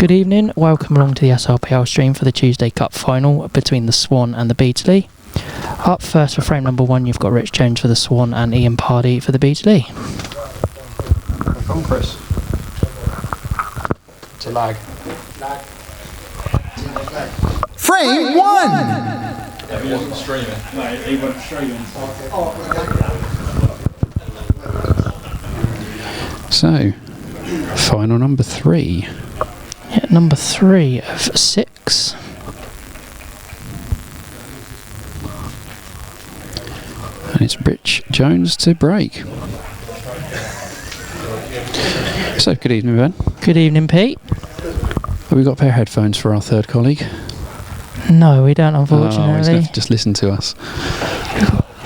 Good evening, welcome along to the SRPL stream for the Tuesday Cup final between the Swan and the Beatley. Up first for frame number 1 you've got Rich Jones for the Swan and Ian Pardy for the Beatley. Come on, Chris. It's a lag. Frame 1! Yeah, he wasn't streaming. No, he wasn't streaming. So, final number 3. Yeah, number 3 of 6. And it's Rich Jones to break. So, good evening, Ben. Good evening, Pete. Have we got a pair of headphones for our third colleague? No, we don't, Oh, he's going unfortunately. to have to just listen to us.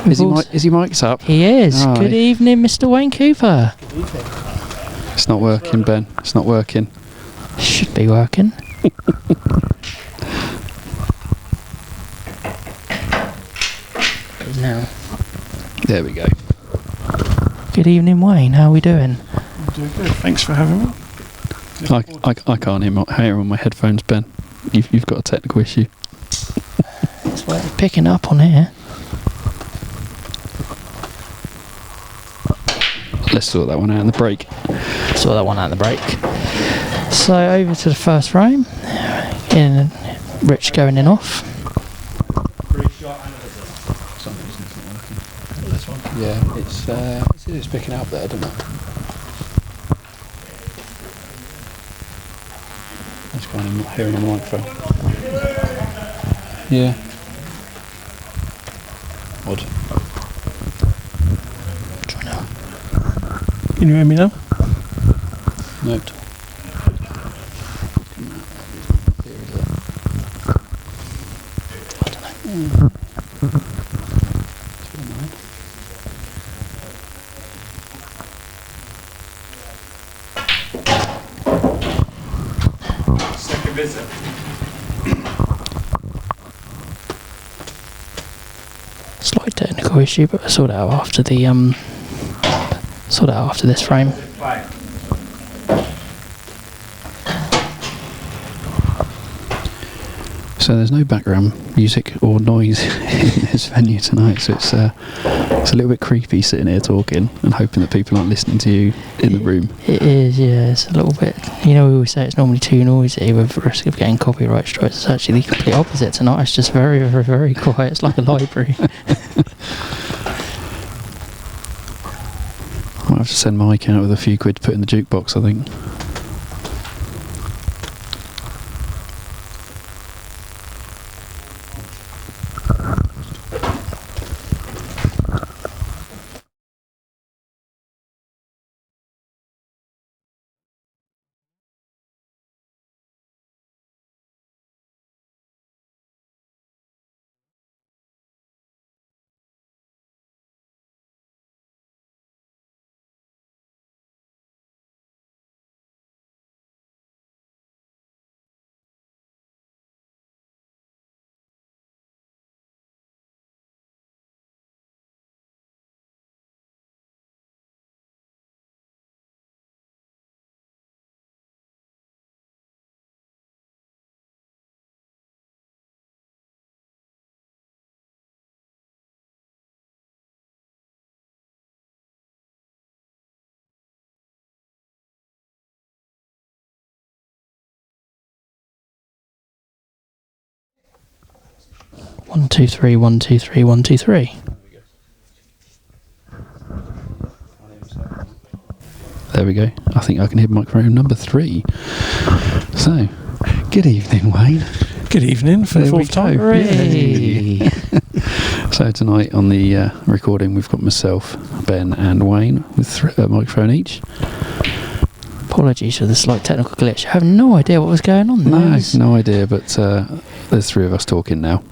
Is he mic'd up? He is. Oh, Good evening, Mr. Wayne Cooper. It's not working, Ben. It's not working. Should be working. Now. There we go. Good evening, Wayne. How are we doing? I'm doing good. Thanks for having me. I can't hear on my headphones, Ben. You've got a technical issue. It's picking up on here. Let's sort that one out in the break. Saw that one out of the break. So over to the first frame. In Rich going in off. Yeah, it's picking up there, doesn't it? That's kind of not hearing on the microphone. Yeah. Odd. Try now. Can you hear me now? Nope. I don't know. Second visit. Slight technical issue, but we'll sort it out after the sort it out after this frame. So there's no background music or noise in this venue tonight, so it's a little bit creepy sitting here talking and hoping that people aren't listening to you in the room. It is, yeah, it's a little bit, you know, we always say it's normally too noisy with the risk of getting copyright strikes. It's actually the complete opposite tonight. It's just very, very, very quiet. It's like a library. Might have to send Mike out with a few quid to put in the jukebox, I think. One, two, three, 1, 2, 3, 1, 2, 3. There we go. I think I can hear microphone number 3. So, good evening, Wayne. Good evening for the There we fourth time. go. Hooray. So tonight on the recording we've got myself, Ben and Wayne with a microphone each. Apologies for the slight technical glitch. I have no idea what was going on there. No idea, but there's 3 of us talking now.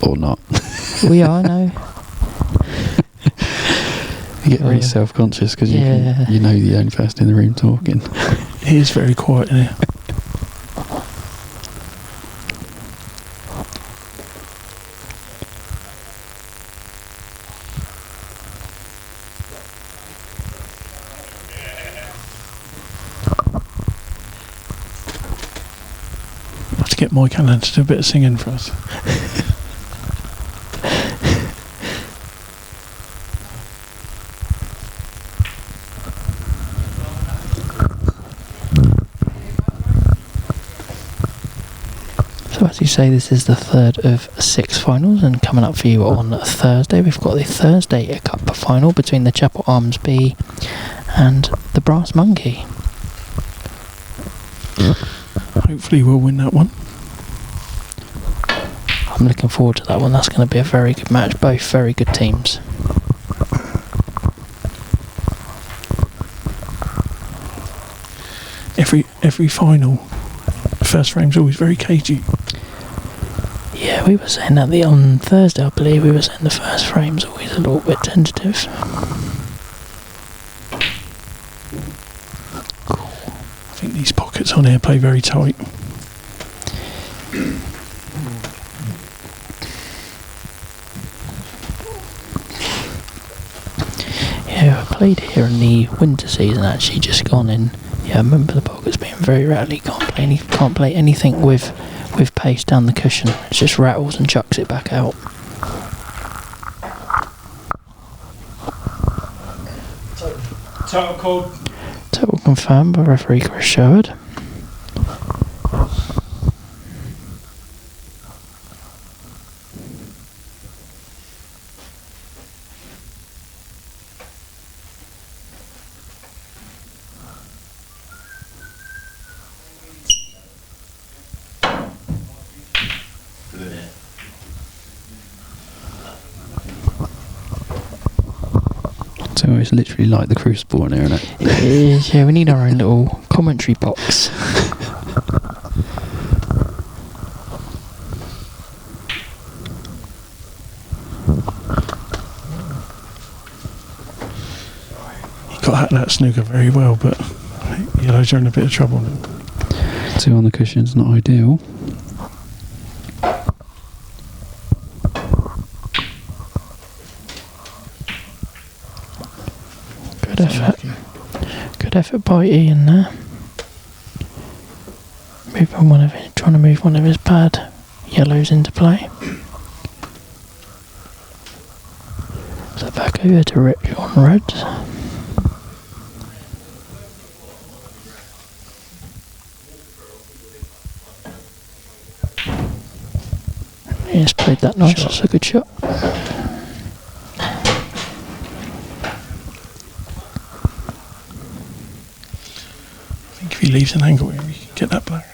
Or not. We are, no. You get really self-conscious because you know the only person in the room talking. It is very quiet in here. get Mike Allen to do a bit of singing for us. So as you say, this is the third of 6 finals, and coming up for you on Thursday, we've got the Thursday Cup final between the Chapel Arms B and the Brass Monkey. Hopefully we'll win that one. I'm looking forward to that one. That's going to be a very good match. Both very good teams. Every final, the first frame's always very cagey. Yeah, we were saying that on Thursday, I believe, we were saying the first frame's always a little bit tentative. I think these pockets on here play very tight. Yeah, I played here in the winter season, actually, just gone in. Yeah, I remember the pockets being very rattly. Can't play anything with pace down the cushion. It just rattles and chucks it back out. Total called. Total confirmed by referee Chris Sherwood. So it's literally like the Crucible in here, isn't it? It is, yeah, we need our own little commentary box. He got at that snooker very well, but yellows are in a bit of trouble now. 2 on the cushion's not ideal. Good effort. Good effort by Ian there. Trying to move one of his bad yellows into play. So back over to Rich on reds. He's played that nice. That's a good shot. I think if he leaves an angle here, we can get that black.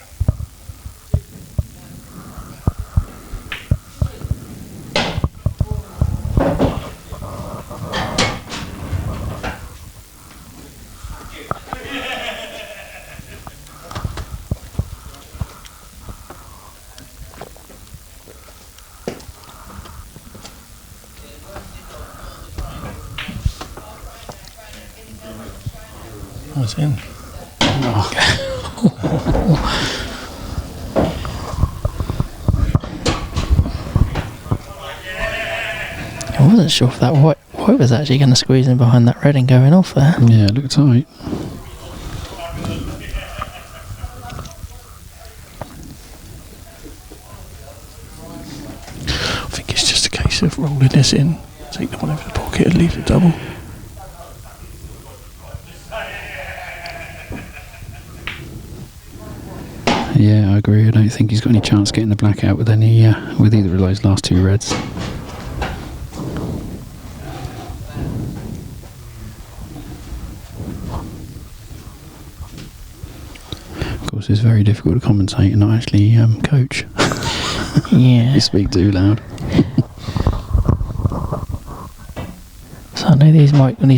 Oh, it's in. I wasn't sure if that white was actually going to squeeze in behind that red and going off there. Yeah, it looked tight. I think it's just a case of rolling this in, take the one over the pocket and leave the double. Yeah, I agree. I don't think he's got any chance getting the black out with any with either of those last 2 reds. Of course, it's very difficult to commentate and not actually coach. Yeah. You speak too loud. So I know these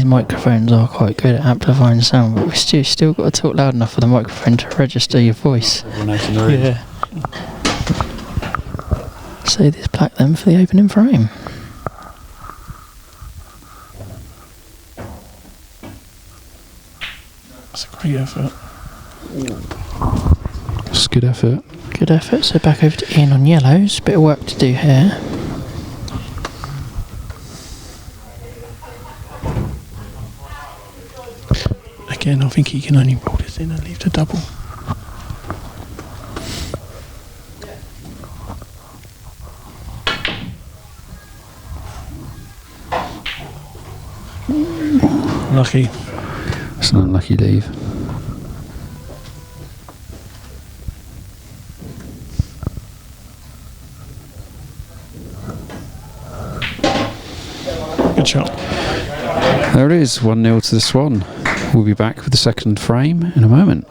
microphones are quite good at amplifying sound, but we've still got to talk loud enough for the microphone to register your voice. Yeah. So this black then for the opening frame. That's a great effort. It's good effort. Good effort. So back over to Ian on yellows. Bit of work to do here. Again, I think he can only roll this in and leave the double. Lucky. It's an unlucky leave. Good shot. There it is, 1-0 to the Swan. We'll be back with the second frame in a moment.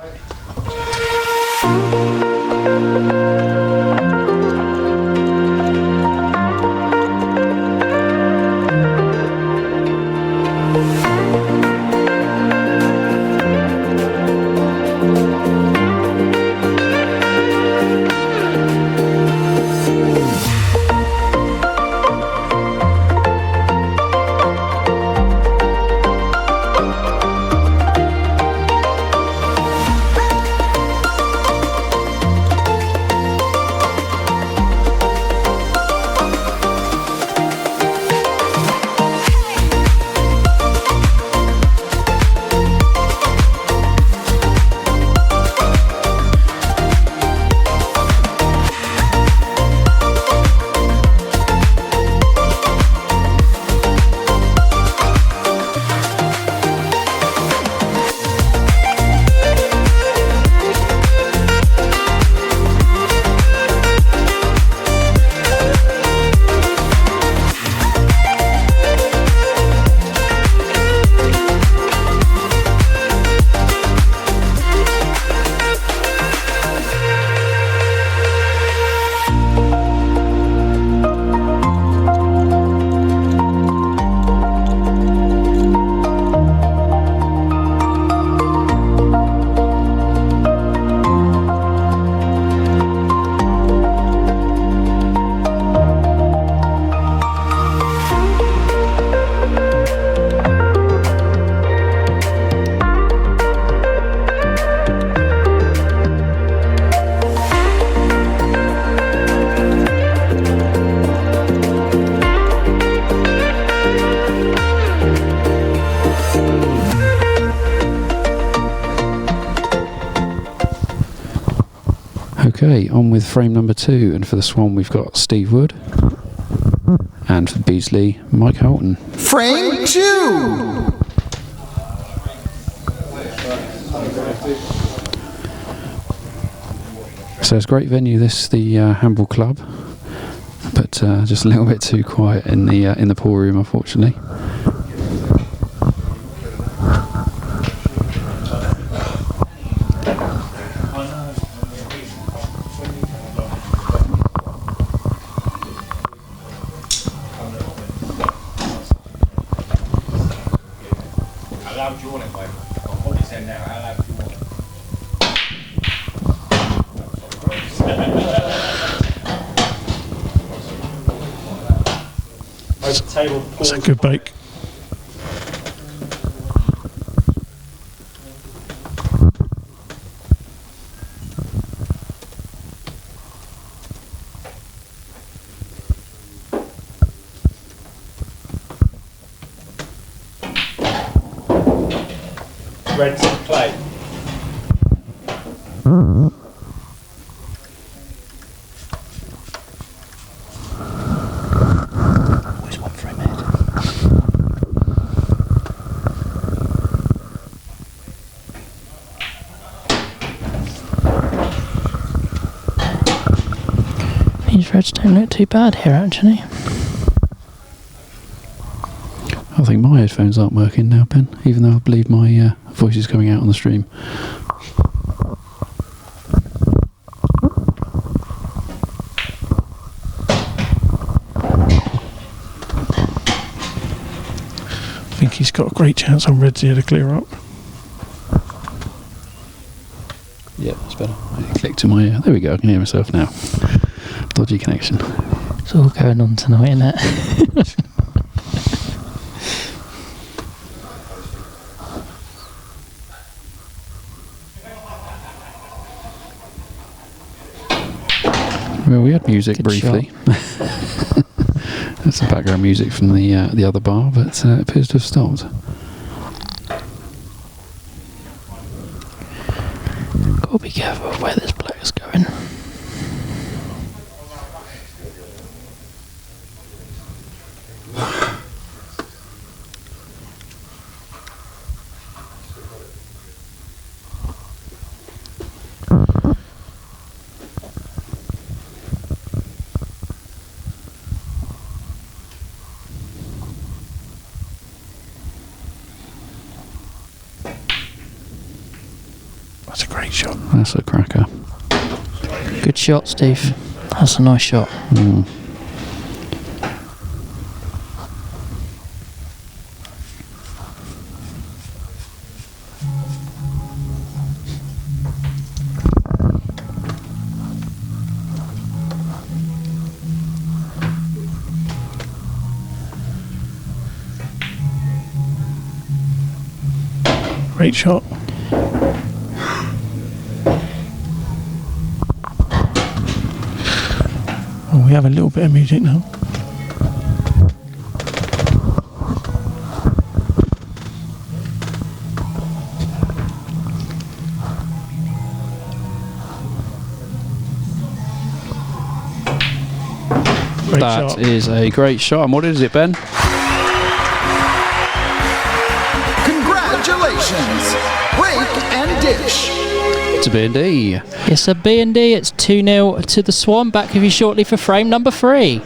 Okay, on with frame number 2, and for the Swan we've got Steve Wood, and for Beasley, Mike Holton. Frame 2! So it's a great venue, this, the Handball Club, but just a little bit too quiet in the pool room, unfortunately. How loud do you want it, mate? I'll put this in now. How loud do you want it? Over the table. That's a good bake. Red to play. Always one frame ahead. These reds don't look too bad here, actually. I think my headphones aren't working now, Ben, even though I believe my voice is coming out on the stream. I think he's got a great chance on reds here to clear up. Yeah, that's better. I clicked to my... there we go, I can hear myself now. Dodgy connection. It's all going on tonight, isn't it? Well, we had music Good briefly. That's the background music from the other bar, but it appears to have stopped. Got to be careful of where this player's going. Great shot. That's a cracker. Good shot, Steve. That's a nice shot. Great shot. Oh, we have a little bit of music now. Great That shot. is a great shot. And what is it, Ben? Congratulations! Rake and dish. It's a B&D. It's a B&D. It's 2-0 to the Swan. Back with you shortly for frame number 3.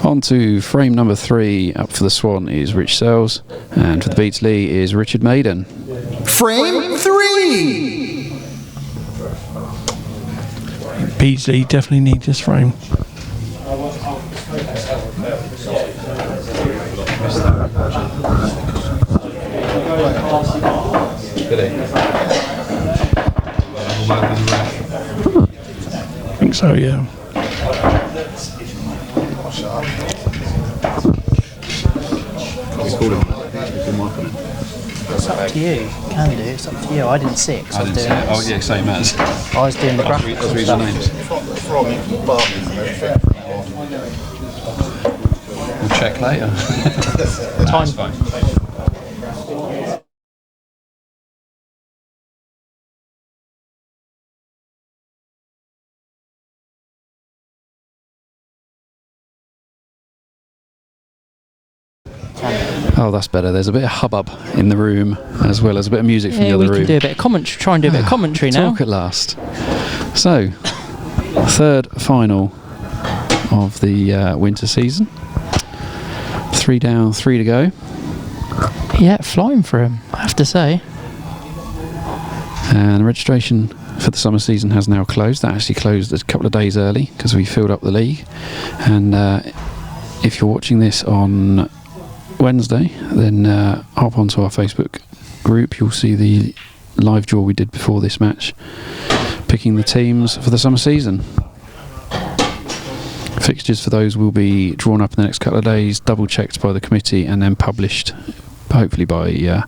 On to frame number 3. Up for the Swan is Rich Sells, and for the Beatsley is Richard Maiden. Frame 3. Beasley definitely needs this frame. I think so, yeah. It's up to you. You can do. It's up to you. I didn't see it 'cause I was doing it. Oh, yeah, same as. I was doing the graphics and stuff. We'll check later. Time. fine. Oh, that's better. There's a bit of hubbub in the room, as well as a bit of music from the Yeah, other we room. can do a bit of commentary. Try and do a bit of commentary now. Talk at last. So, third final of the winter season. 3 down, 3 to go. Yeah, flying for him, I have to say. And registration for the summer season has now closed. That actually closed a couple of days early because we filled up the league. And if you're watching this on Wednesday, then hop onto our Facebook group. You'll see the live draw we did before this match, picking the teams for the summer season. Fixtures for those will be drawn up in the next couple of days, double checked by the committee, and then published hopefully by the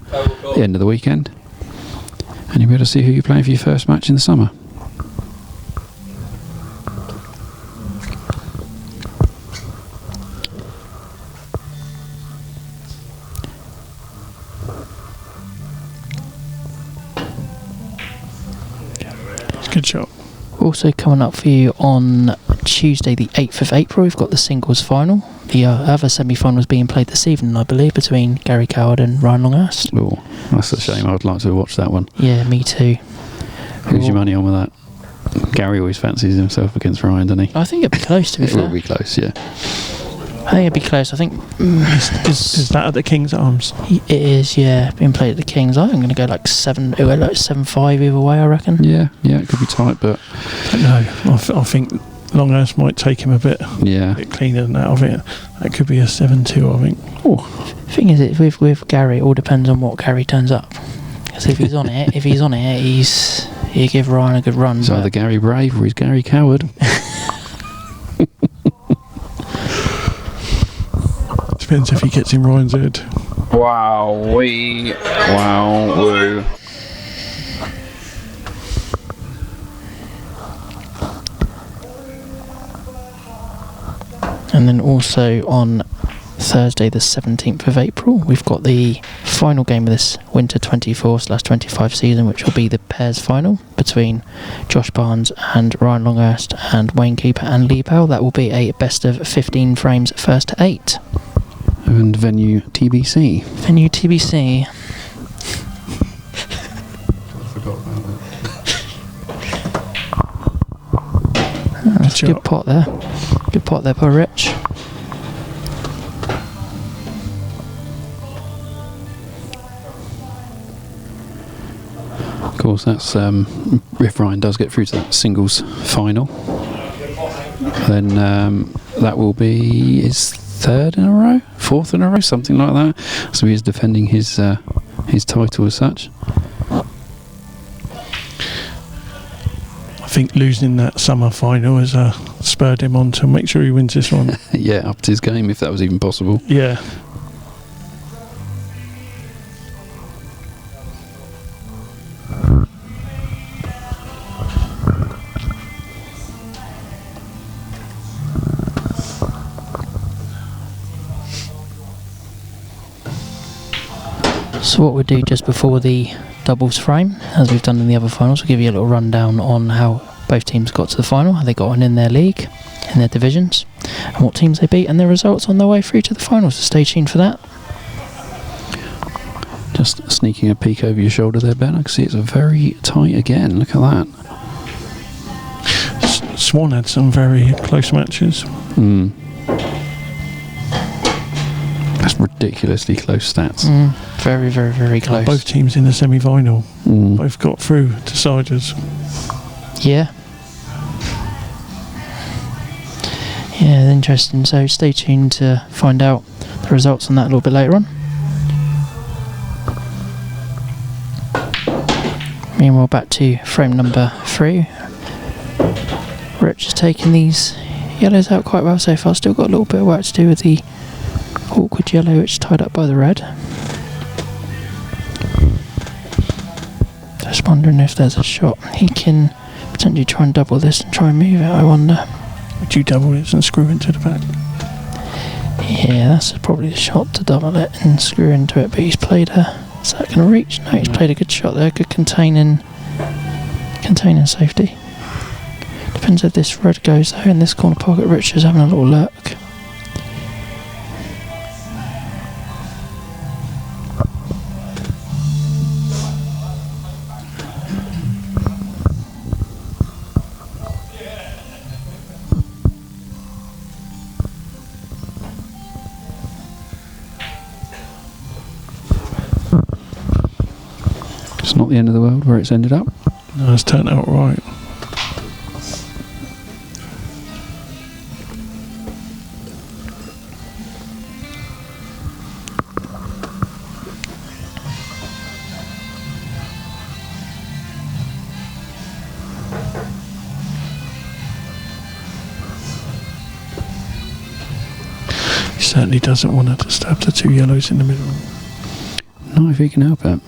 end of the weekend. And you'll be able to see who you're playing for your first match in the summer. Good shot. Also coming up for you on Tuesday the 8th of April, we've got the singles final. The other semi-finals being played this evening, I believe, between Gary Coward and Ryan Longhurst. Oh, that's a shame. I would like to have watched that one. Yeah, me too. Who's your money on with that? Gary always fancies himself against Ryan, doesn't he? I think it'd be close, to be It fair. will be close, yeah. I think it'd be close. I think Is that at the King's Arms? it is, yeah, being played at the Kings. I think I'm going to go like 7-5 either way, I reckon. Yeah, it could be tight, but No, I think Longhurst might take him a bit yeah. cleaner than that. I think that could be a 7-2, I think. Oh, thing is, with Gary, it all depends on what Gary turns up. Because if he's on it, he give Ryan a good run. It's but- either Gary Brave or he's Gary Coward. depends if he gets in Ryan's head. Wow, woo. And then also on Thursday the 17th of April we've got the final game of this winter 24/25 season, which will be the pairs final between Josh Barnes and Ryan Longhurst and Wayne Cooper and Lee Powell. That will be a best of 15 frames first to 8. And venue TBC. Venue TBC. I forgot about That's a good pot there. Good pot there by Rich. Of course, that's if Ryan does get through to that singles final, then that will be his fourth in a row, something like that. So he is defending his title as such. I think losing that summer final has spurred him on to make sure he wins this one. Yeah, upped his game if that was even possible. Yeah. So what we'll do just before the doubles frame, as we've done in the other finals, we'll give you a little rundown on how both teams got to the final, how they got on in their league, in their divisions, and what teams they beat, and their results on their way through to the finals. So stay tuned for that. Just sneaking a peek over your shoulder there, Ben. I can see it's very tight again. Look at that. Swan had some very close matches. That's ridiculously close stats. Very, very, very close. Both teams in the semi-final. Both got through deciders. Yeah. Yeah, interesting. So stay tuned to find out the results on that a little bit later on. Meanwhile, back to frame number 3. Rich is taking these yellows out quite well so far. Still got a little bit of work to do with the awkward yellow, which is tied up by the red. Just wondering if there's a shot he can potentially try and double this and try and move it, I wonder. Would you double it and screw into the back? Yeah, that's probably the shot to double it and screw into it, but he's played a... Is that going to reach? No, he's played a good shot there, good containing safety. Depends if this red goes though. In this corner pocket, Richard's having a little lurk. It's not the end of the world where it's ended up. No, it's turned out right. He certainly doesn't want her to stab the two yellows in the middle. Not if he can help it.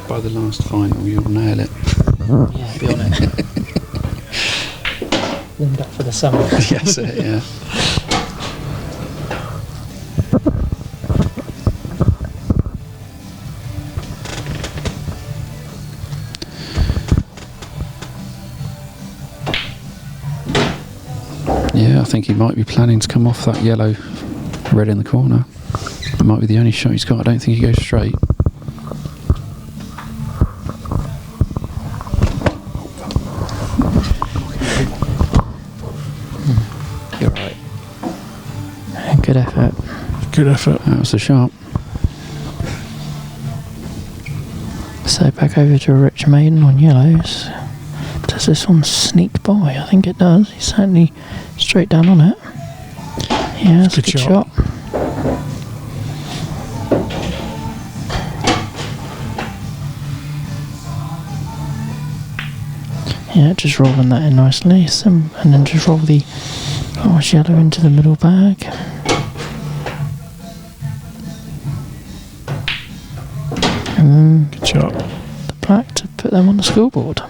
By the last final, you'll nail it. Yeah, be on it. Warmed up for the summer. Yes, yeah. Yeah, I think he might be planning to come off that yellow red in the corner. It might be the only shot he's got. I don't think he goes straight. You're right. Good effort. Good effort. That was the shot. So back over to Rich Maiden on yellows. Does this one sneak by? I think it does. He's certainly straight down on it. Yeah, that's a good shot. Yeah, just rolling that in nicely. And then just roll the orange yellow into the middle bag. And Good shot. the black to put them on the scoreboard.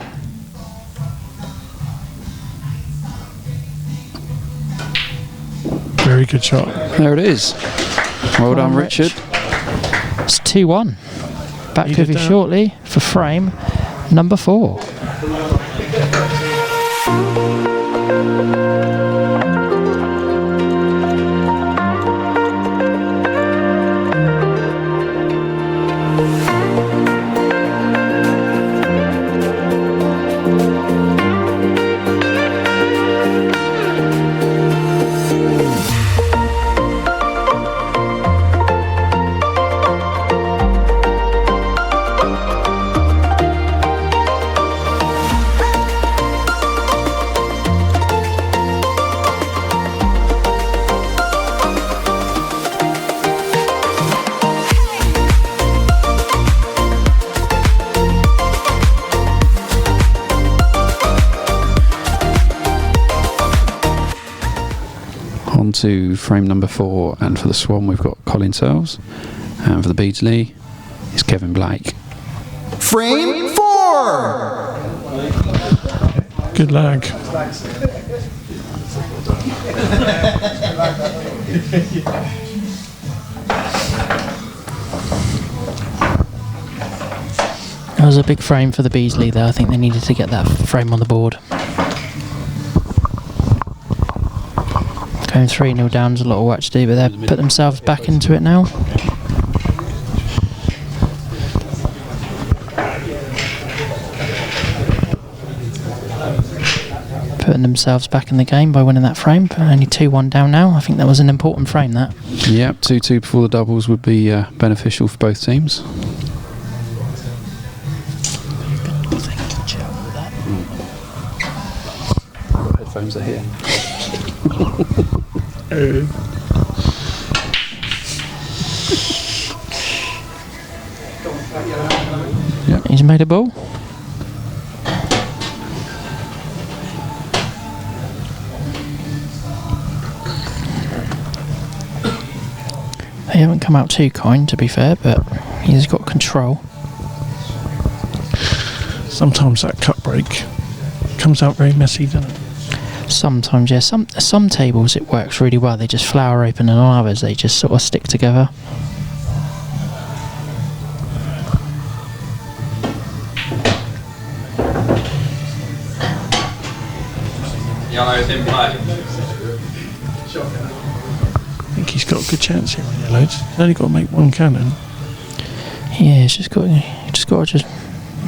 Very good shot. There it is. Well done, Rich. Richard. It's 2-1. Back You with did you that. shortly for frame number 4. On to frame number 4, and for the Swan we've got Colin Searles, and for the Beardsley it's Kevin Blake. Frame 4. Good lag. That was a big frame for the Beasley there. I think they needed to get that frame on the board. Going 3-0 down is a lot of work to do, but they've put themselves back into it now. Putting themselves back in the game by winning that frame, but only 2-1 down now. I think that was an important frame, that. Yep, 2-2 before the doubles would be beneficial for both teams. Headphones are here. Yep. He's made a ball. They haven't come out too kind, to be fair, but he's got control. Sometimes that cut break comes out very messy, doesn't it? Sometimes, yeah. Some tables it works really well. They just flower open, and on others they just sort of stick together. Yellow's in play. I think he's got a good chance here on yellows. He's only got to make one cannon. Yeah, it's just got to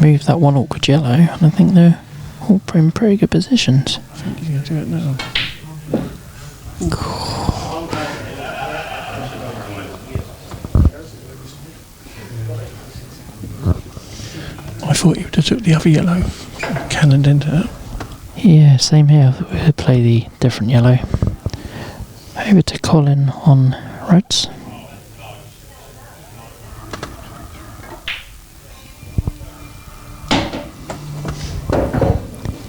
move that one awkward yellow, and I think they're all in pretty good positions. I think he's going to do it now. I thought he would have took the other yellow, cannoned into it. Yeah, same here. I thought we would play the different yellow. Over to Colin on reds.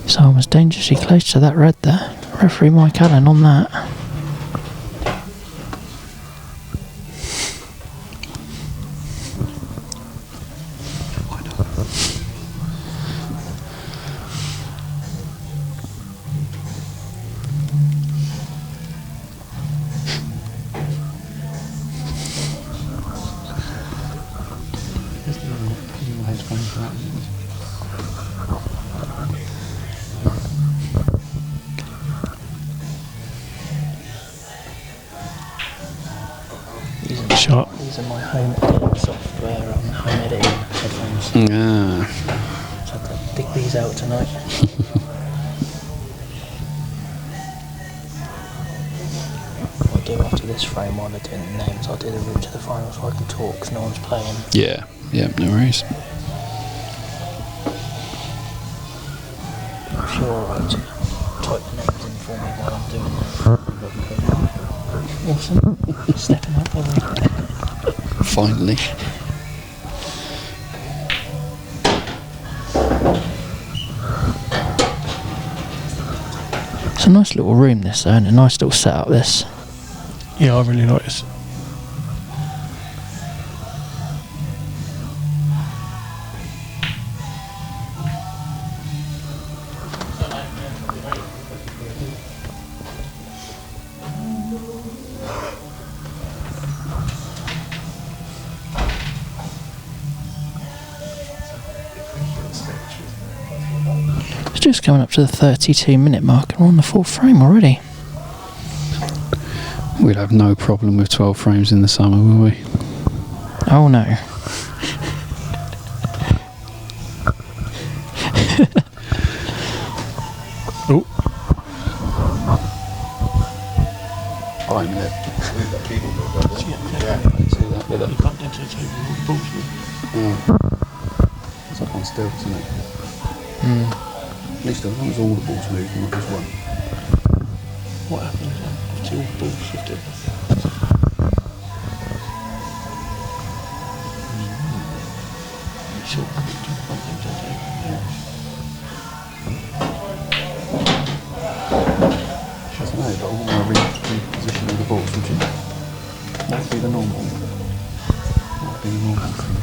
So I was dangerously close to that red there. Referee Mike Allen on that. These are my home editing software, home editing headphones. So I had to dig these out tonight. What I'll do after this frame while they're doing the names, I'll do the route to the final so I can talk because no one's playing. Yeah, no worries. If you're alright to type the names in for me while I'm doing that. Awesome. Stepping up already. Finally. It's a nice little room this though, and a nice little setup this. Yeah, I really like this. It's just coming up to the 32-minute mark and we're on the 4th frame already. We'll have no problem with 12 frames in the summer, will we? Oh no. Oh, I'm it. you bumped into the table with the balls. It's up on stilts, isn't it? At least as long as all the balls move, not just one. What happened to all the balls shifted? Sure, you bumped into the table. I don't know, but I want to reposition all the balls, would you? That would be the normal. That would be the normal thing.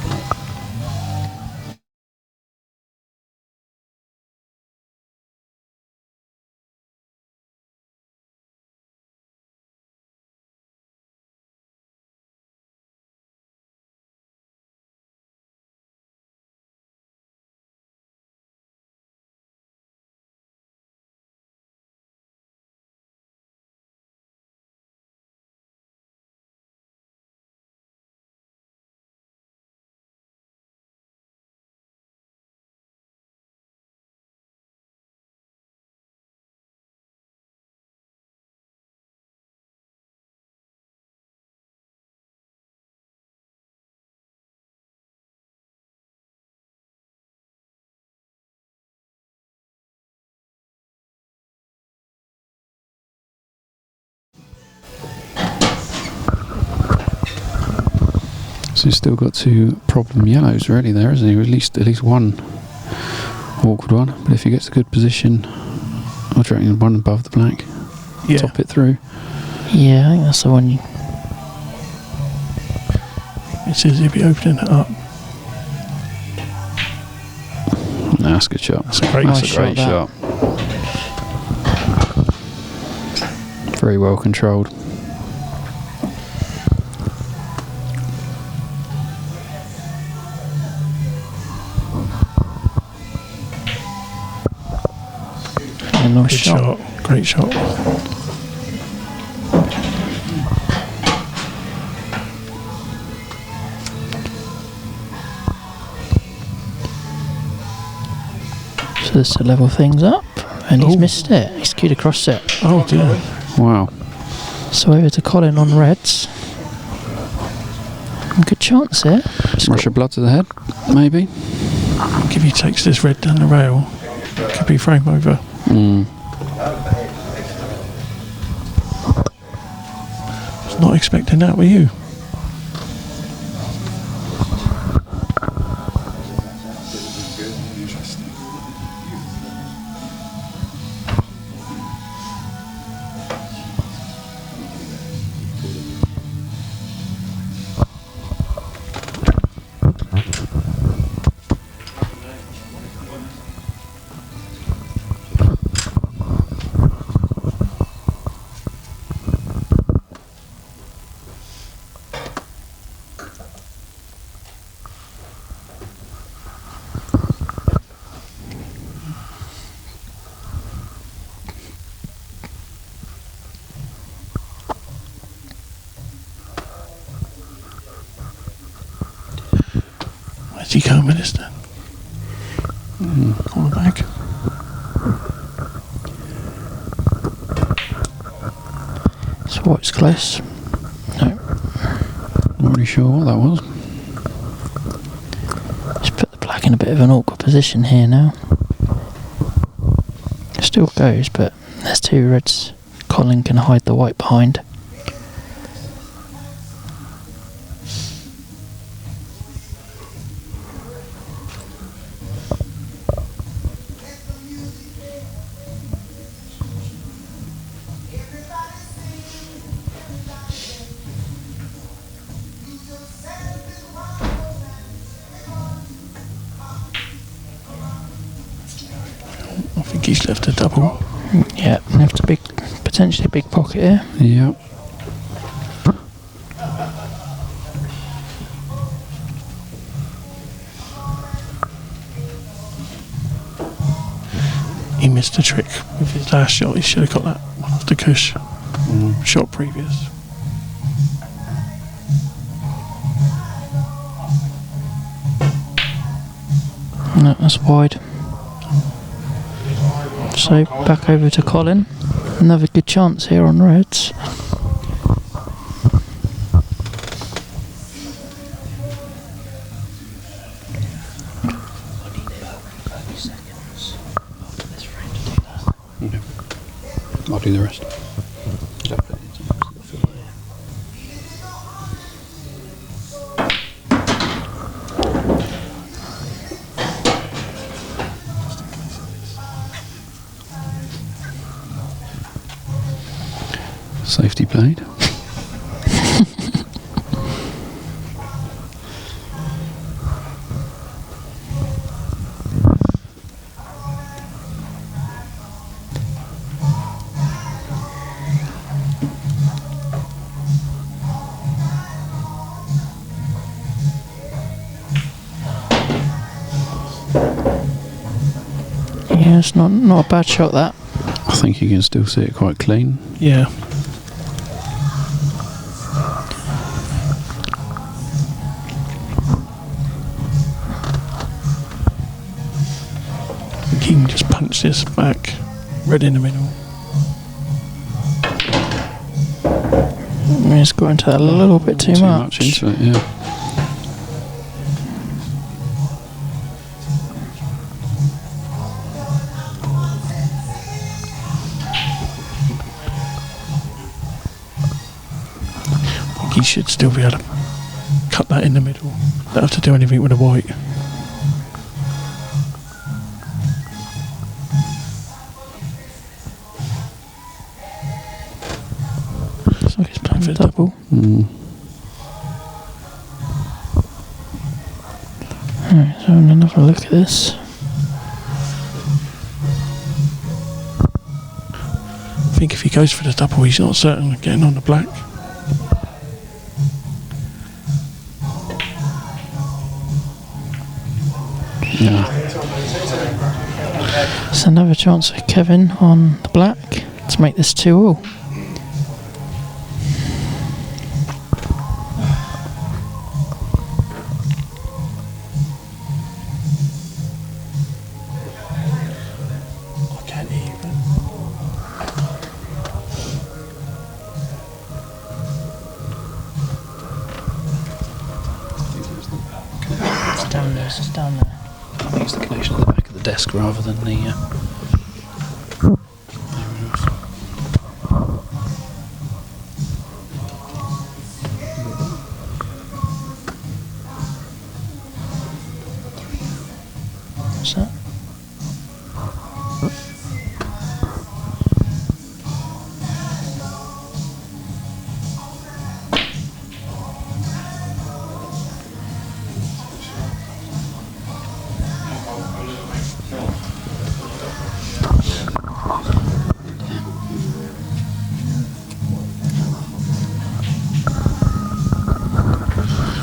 So he's still got two problem yellows really there, isn't he? At least one awkward one. But if he gets a good position, I'll reckon one above the black, Yeah. top it through. Yeah, I think that's the one you... It's as if you're opening it up. No, that's a good shot. That's a great Nice That's a great shot, shot. Very well controlled. A nice Good shot. shot. Great shot. So this to level things up, and he's Oh. missed it. He's queued across it. Oh dear. Wow. So over to Colin on reds. Good chance here. Just Rush of blood to the head, maybe. If he takes this red down the rail, could be frame over. Was not expecting that, were you? Is he coming, is there? Corner back. So White's close. No. Not really sure what that was. Just put the black in a bit of an awkward position here now. Still goes, but there's two reds. Colin can hide the white behind. I think he's left a double. Yeah, left a big, potentially a big pocket here. Yep. He missed a trick with his last shot. He should have got that one off the cush. Shot previous. No, that's wide. So back over to Colin. Another good chance here on reds. I'll do the rest. Safety played. Yeah, it's not a bad shot that. I think you can still see it quite clean. Yeah. He can just punch this back. Red in the middle. It's got into that a little bit too much. Into it, yeah. He should still be able to cut that in the middle. Don't have to do anything with the white. Looks like he's playing for double. Alright, so another look at this. I think if he goes for the double, he's not certain of getting on the black. Yeah. It's another chance for Kevin on the black to make this 2-all. I can't hear you. It's down there, it's just down there. I think it's the connection at the back of the desk rather than the. What's that?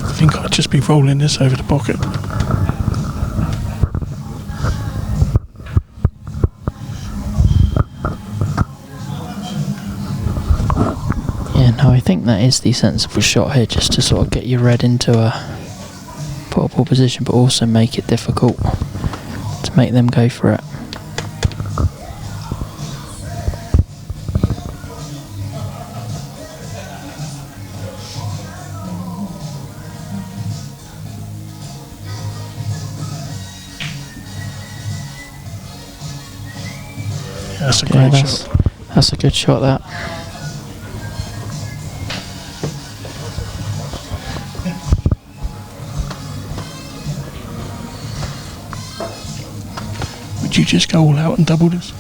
I think I'd just be rolling this over the pocket. Yeah, no, I think that is the sensible shot here, just to sort of get your red into a put a ball position, but also make it difficult to make them go for it. That's a great shot. That's a good shot, that. Would you just go all out and double this?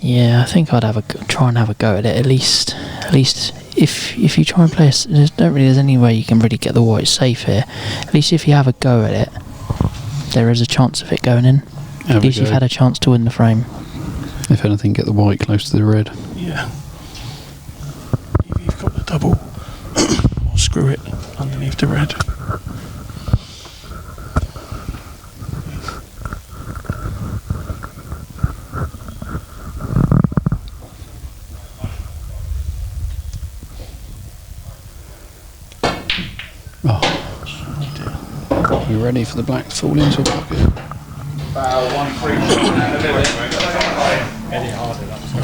Yeah, I think I'd try and have a go at it. At least if you try and play, there's any way you can really get the white safe here. At least if you have a go at it, there is a chance of it going in. At least you've had a chance to win the frame. If anything, get the white close to the red. Yeah. If you've got the double, or screw it underneath the red. You ready for the black to fall into a pocket?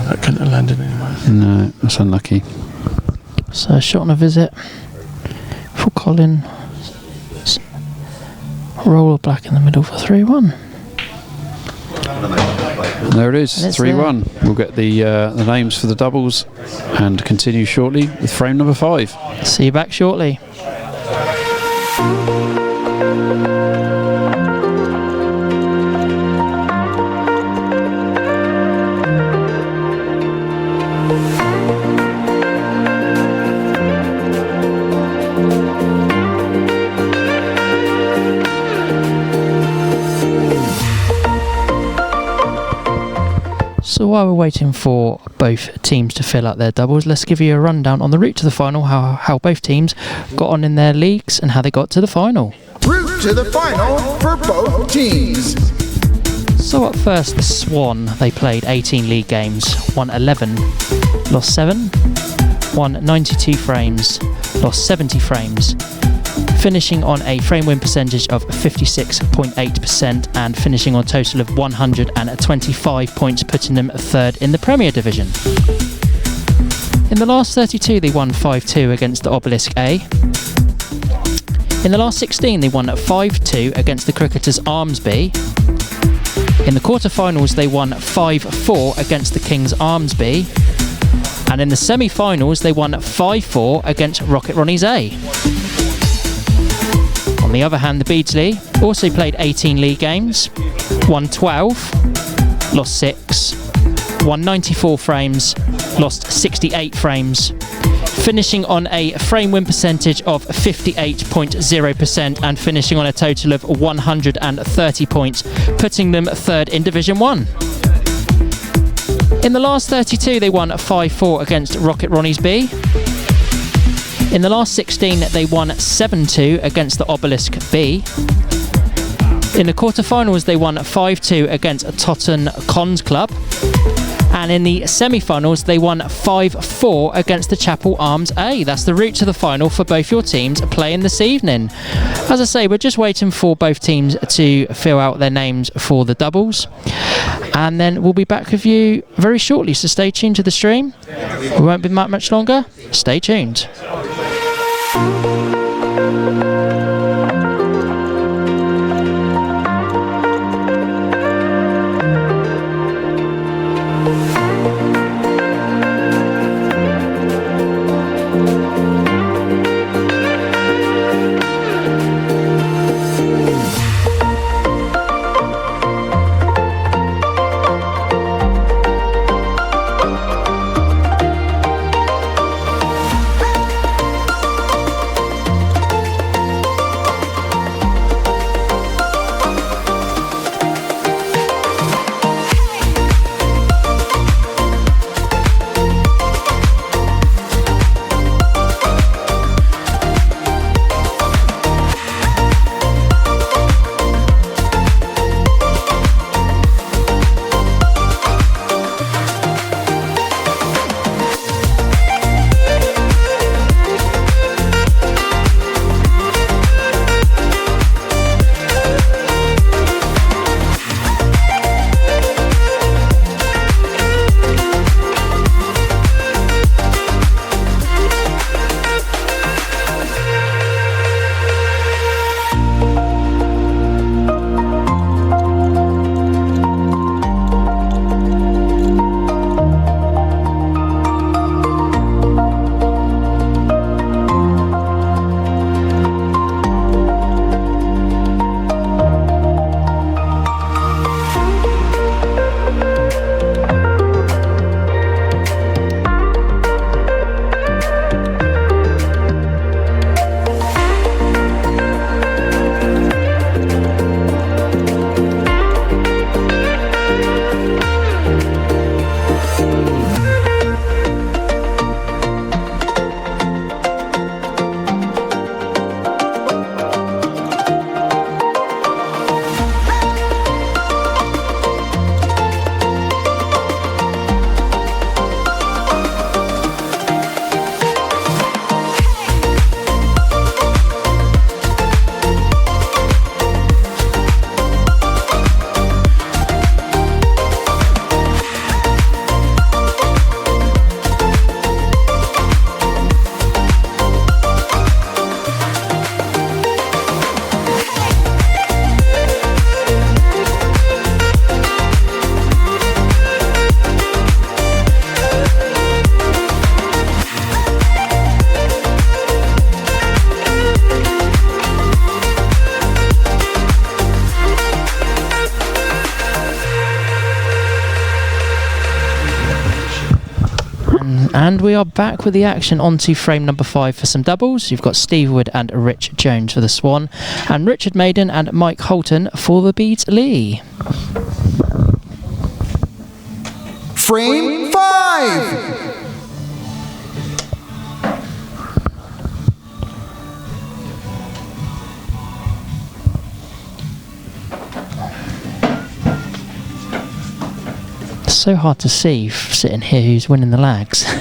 That couldn't have landed anyway. No, that's unlucky. So a shot on a visit for Colin. Roll of black in the middle for 3-1. There it is, And it's 3-1. We'll get the names for the doubles and continue shortly with frame number 5. See you back shortly. So while we're waiting for both teams to fill out their doubles, let's give you a rundown on the route to the final, how both teams got on in their leagues and how they got to the final. Route to the final for both teams. So up first, the Swan. They played 18 league games, won 11, lost 7, won 92 frames, lost 70 frames, finishing on a frame win percentage of 56.8% and finishing on a total of 125 points, putting them third in the Premier Division. In the last 32, they won 5-2 against the Obelisk A. In the last 16, they won 5-2 against the Cricketers Arms B. In the quarterfinals, they won 5-4 against the Kings Arms B. And in the semi-finals, they won 5-4 against Rocket Ronnie's A. On the other hand, the Beardsley also played 18 league games, won 12, lost 6, won 94 frames, lost 68 frames, finishing on a frame win percentage of 58.0% and finishing on a total of 130 points, putting them third in Division 1. In the last 32, they won 5-4 against Rocket Ronnie's B. In the last 16, they won 7-2 against the Obelisk B. In the quarterfinals, they won 5-2 against Totten Cons Club. And in the semi-finals, they won 5-4 against the Chapel Arms A. That's the route to the final for both your teams playing this evening. As I say, we're just waiting for both teams to fill out their names for the doubles. And then we'll be back with you very shortly, so stay tuned to the stream. We won't be much longer. Stay tuned. And we are back with the action onto frame number 5 for some doubles. You've got Steve Wood and Rich Jones for the Swan, and Richard Maiden and Mike Holton for the Beads Lee. Frame 5. It's so hard to see sitting here who's winning the lags. I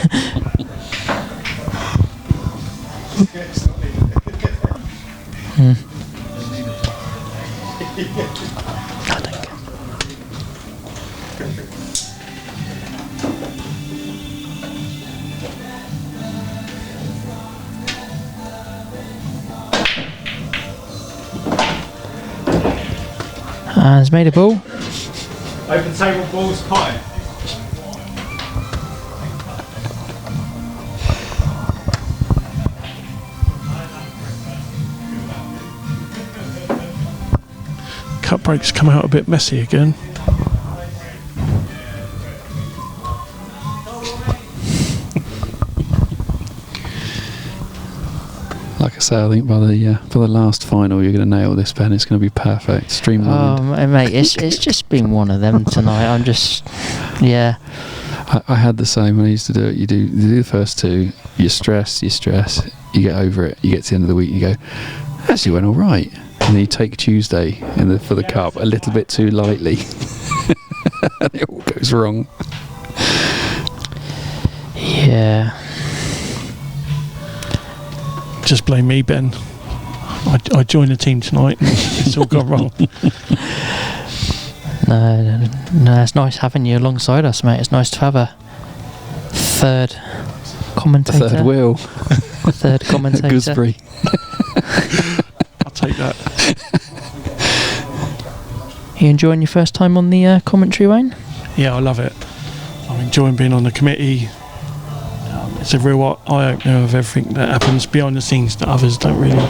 don't care. And he's made a ball. Open table balls, pie. Cut breaks come out a bit messy again. Like I say, I think by the last final, you're going to nail this, Ben. It's going to be perfect, streamlined. Oh, mate, it's just been one of them tonight. I'm just, yeah. I had the same when I used to do it. You do the first two, you stress, you get over it, you get to the end of the week, you go, actually went all right. And then you take Tuesday for the cup a little bit too lightly, and it all goes wrong. Yeah. Just blame me, Ben. I joined the team tonight and it's all gone wrong. No, it's nice having you alongside us, mate. It's nice to have a third commentator. Third wheel. Third commentator. Gooseberry. I'll take that. You enjoying your first time on the commentary, Wayne? Yeah, I love it. I'm enjoying being on the committee. It's a real eye-opener of everything that happens behind the scenes that others don't really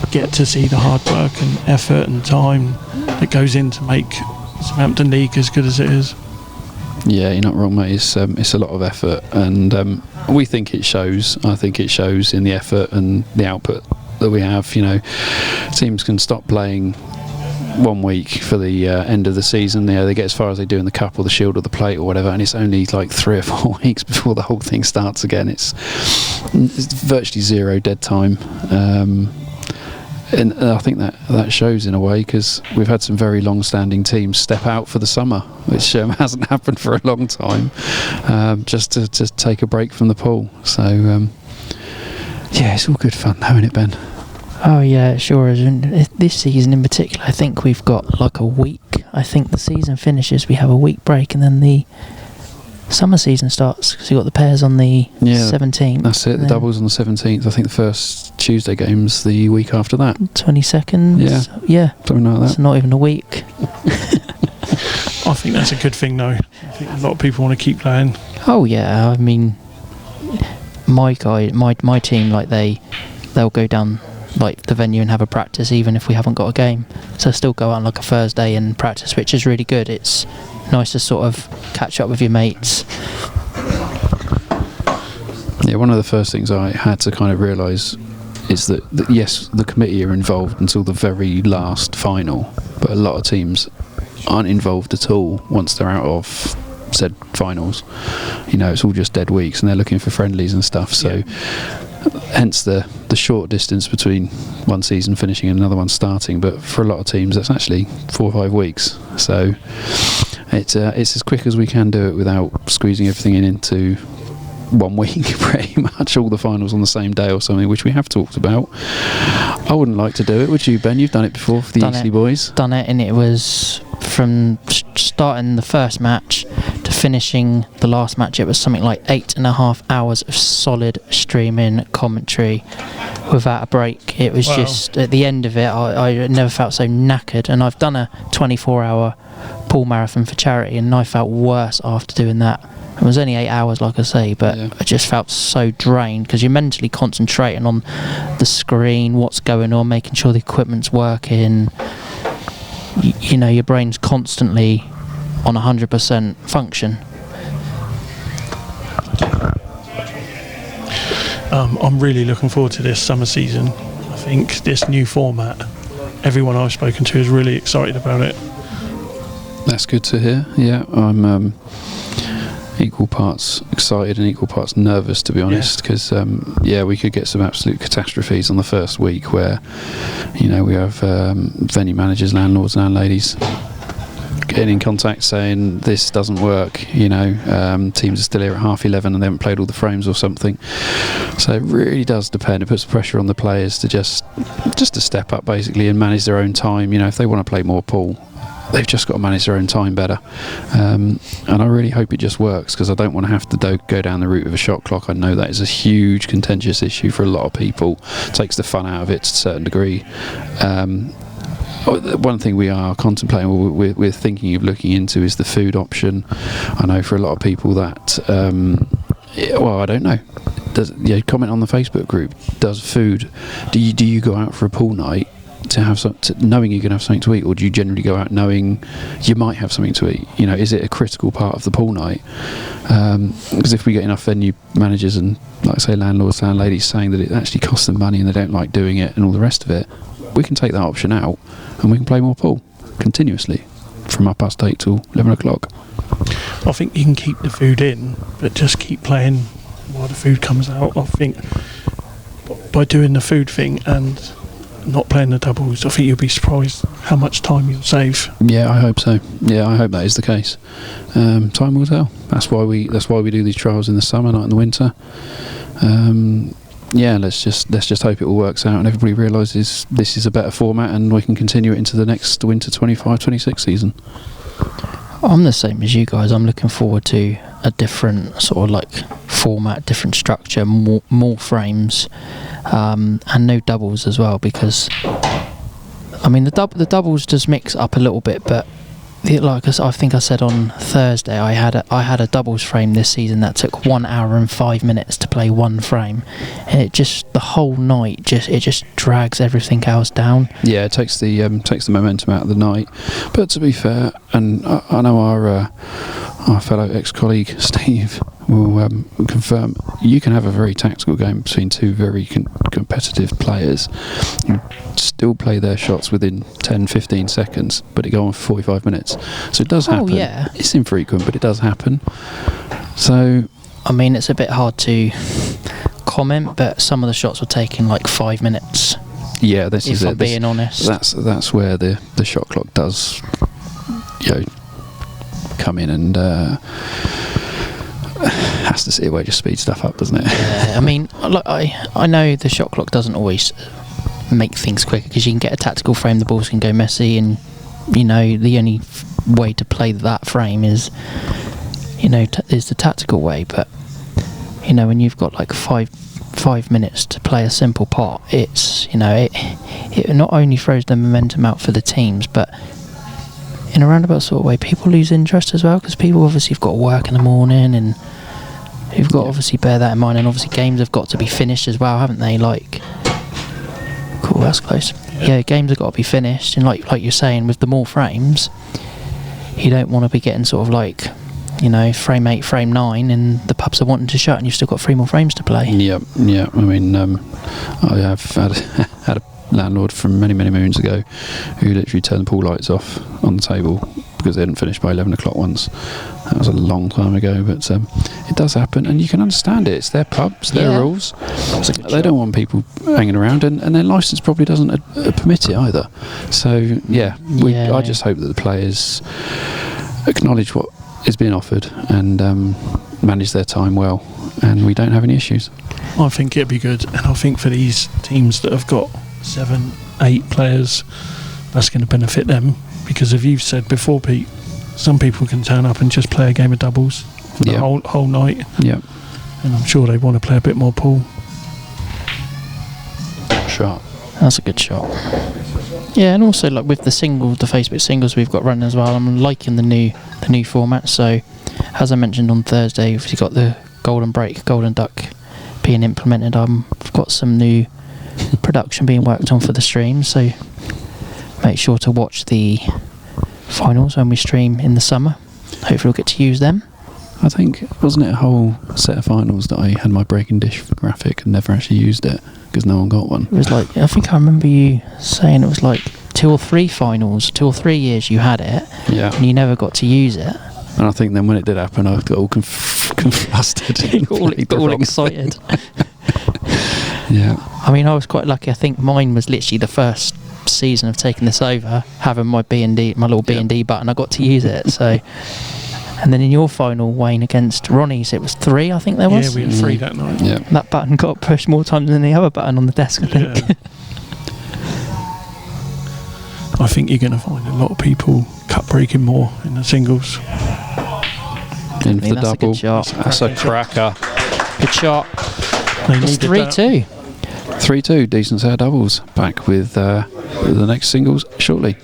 get to see, the hard work and effort and time that goes in to make Southampton League as good as it is. Yeah, you're not wrong, mate. It's a lot of effort, and we think it shows. I think it shows in the effort and the output that we have. You know, teams can stop playing 1 week for the end of the season. You know, they get as far as they do in the cup or the shield or the plate or whatever, and it's only like 3 or 4 weeks before the whole thing starts again. It's virtually zero dead time. And I think that shows in a way, because we've had some very long-standing teams step out for the summer, which hasn't happened for a long time, just to take a break from the pool. So yeah, it's all good fun, though, isn't it, Ben? Oh yeah, it sure is. And this season in particular, I think we've got like a week. I think the season finishes, we have a week break, and then the summer season starts, because you've got the pairs on the 17th. That's it, the doubles on the 17th. I think the first Tuesday game's the week after that. 22nd. Yeah. Something like that. It's not even a week. I think that's a good thing, though. I think a lot of people want to keep playing. Oh yeah, I mean, my team, like they'll go down like the venue and have a practice even if we haven't got a game. So still go out on like a Thursday and practice, which is really good. It's nice to sort of catch up with your mates. Yeah, one of the first things I had to kind of realise is that yes, the committee are involved until the very last final, but a lot of teams aren't involved at all once they're out of said finals. You know, it's all just dead weeks, and they're looking for friendlies and stuff. So hence the short distance between one season finishing and another one starting. But for a lot of teams, that's actually 4 or 5 weeks. So it's as quick as we can do it without squeezing everything into 1 week, pretty much. All the finals on the same day or something, which we have talked about. I wouldn't like to do it, would you, Ben? You've done it before for the Eastleigh boys. Done it, and it was from starting the first match to finishing the last match, it was something like 8.5 hours of solid streaming commentary without a break. It was just, at the end of it, I never felt so knackered. And I've done a 24-hour pool marathon for charity, and I felt worse after doing that. It was only 8 hours, like I say, but I just felt so drained, because you're mentally concentrating on the screen, what's going on, making sure the equipment's working. You know, your brain's constantly on 100% function. I'm really looking forward to this summer season. I think this new format, everyone I've spoken to is really excited about it. That's good to hear. Yeah, I'm equal parts excited and equal parts nervous, to be honest, because we could get some absolute catastrophes on the first week where, you know, we have venue managers, landlords, landladies getting in contact saying this doesn't work, you know, teams are still here at 11:30 and they haven't played all the frames or something. So it really does depend. It puts pressure on the players to just to step up basically and manage their own time. You know, if they want to play more pool, they've just got to manage their own time better, and I really hope it just works, because I don't want to have to go down the route of a shot clock. I know that is a huge contentious issue for a lot of people. It takes the fun out of it to a certain degree. One thing we are contemplating, we're thinking of looking into, is the food option. I know for a lot of people that I don't know, comment on the Facebook group, does food, do you go out for a pool night to have knowing you're going to have something to eat, or do you generally go out knowing you might have something to eat? You know, is it a critical part of the pool night? Because if we get enough venue managers and, like I say, landlords, landladies saying that it actually costs them money and they don't like doing it and all the rest of it, we can take that option out and we can play more pool continuously from 8:30 till 11 o'clock. I think you can keep the food in, but just keep playing while the food comes out. I think by doing the food thing and not playing the doubles, I think you'll be surprised how much time you'll save. Yeah, I hope so. Yeah, I hope that is the case. Time will tell. That's why we do these trials in the summer, not in the winter. Let's just hope it all works out and everybody realises this is a better format and we can continue it into the next winter 25-26 season. I'm the same as you guys. I'm looking forward to a different sort of like format, different structure, more frames, and no doubles as well, because I mean the doubles just mix up a little bit, but like I think I said on Thursday, I had a doubles frame this season that took 1 hour and 5 minutes to play one frame, and it just the whole night just drags everything else down. Yeah, it takes the momentum out of the night. But to be fair, and I know our fellow ex-colleague Steve will confirm, you can have a very tactical game between two very competitive players who still play their shots within 10-15 seconds, but it go on for 45 minutes. So it does happen. Yeah. It's infrequent, but it does happen. So I mean, it's a bit hard to comment, but some of the shots were taking like 5 minutes. Yeah, this is it. If I'm being honest, that's where the shot clock does, come in and has to see a way to speed stuff up, doesn't it? Yeah, I mean, look, I know the shot clock doesn't always make things quicker, because you can get a tactical frame, the balls can go messy, and you know the only way to play that frame is is the tactical way. But you know, when you've got like five minutes to play a simple pot, it's it not only throws the momentum out for the teams, but in a roundabout sort of way, people lose interest as well, because people obviously have got to work in the morning, and you've got to obviously bear that in mind, and obviously games have got to be finished as well, haven't they? Like, cool, that's close. Yeah, games have got to be finished, and like you're saying, with the more frames, you don't want to be getting sort of like, frame 8, frame 9, and the pubs are wanting to shut, and you've still got 3 more frames to play. Yeah. I mean, I have had a landlord from many moons ago who literally turned the pool lights off on the table because they hadn't finished by 11 o'clock once. That was a long time ago, but it does happen, and you can understand it. It's their pubs, their rules. They don't want people hanging around, and their licence probably doesn't permit it either. So I just hope that the players acknowledge what is being offered and manage their time well, and we don't have any issues. I think it'd be good, and I think for these teams that have got 7-8 players, that's going to benefit them, because as you've said before, Pete, some people can turn up and just play a game of doubles for the whole night. Yeah, and I'm sure they want to play a bit more pool. Shot. That's a good shot. Yeah, and also like with the Facebook singles we've got running as well, I'm liking the new format. So as I mentioned on Thursday, we've got the Golden Break, Golden Duck being implemented. I've got some new production being worked on for the stream, so make sure to watch the finals when we stream in the summer. Hopefully we'll get to use them. I think, wasn't it a whole set of finals that I had my breaking dish graphic and never actually used it because no one got one? It was like, I think I remember you saying it was like 2 or 3 finals, 2 or 3 years you had it, Yeah. and you never got to use it. And I think then when it did happen, I got all conflustered. You got all excited. Yeah. I mean, I was quite lucky. I think mine was literally the first season of taking this over, having my B&D, my little B&D button. I got to use it. So, and then in your final, Wayne, against Ronnie's, it was 3, I think there was. Yeah, we had 3 that night. Yeah. That button got pushed more times than the other button on the desk, I think. Yeah. I think you're going to find a lot of people cut breaking more in the singles. In for the that's a double. good shot. That's a cracker. Good shot. They It's needed that. 3-2. 3-2, decent set of doubles. Back with the next singles shortly.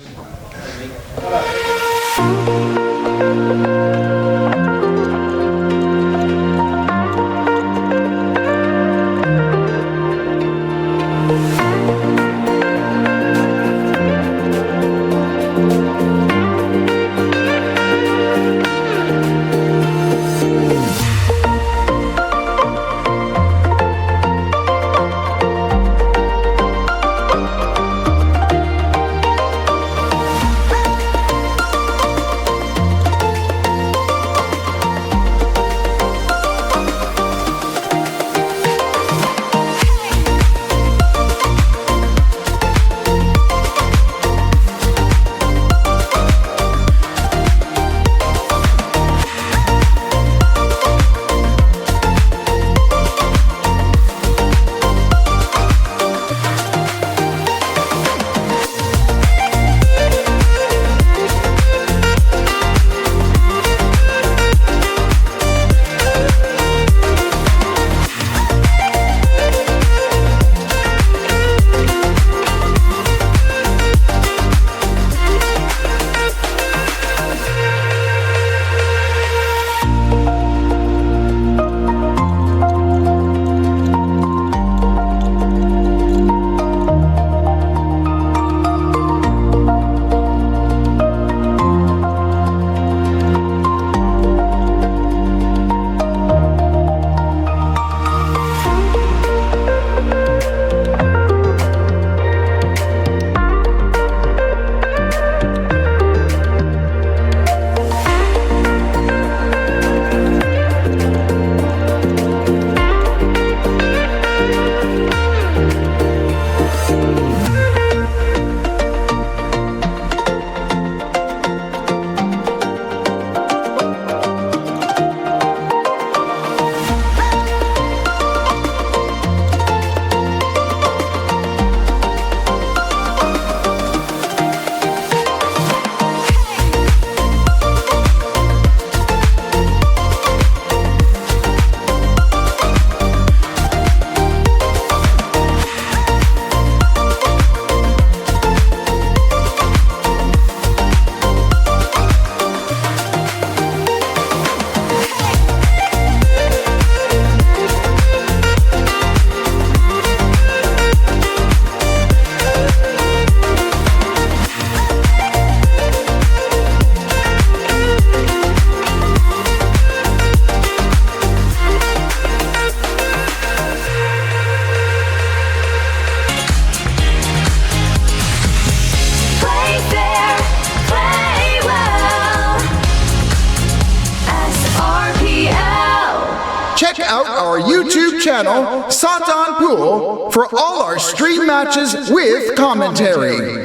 Check out our YouTube channel, Satan Pool, for all our stream matches with commentary.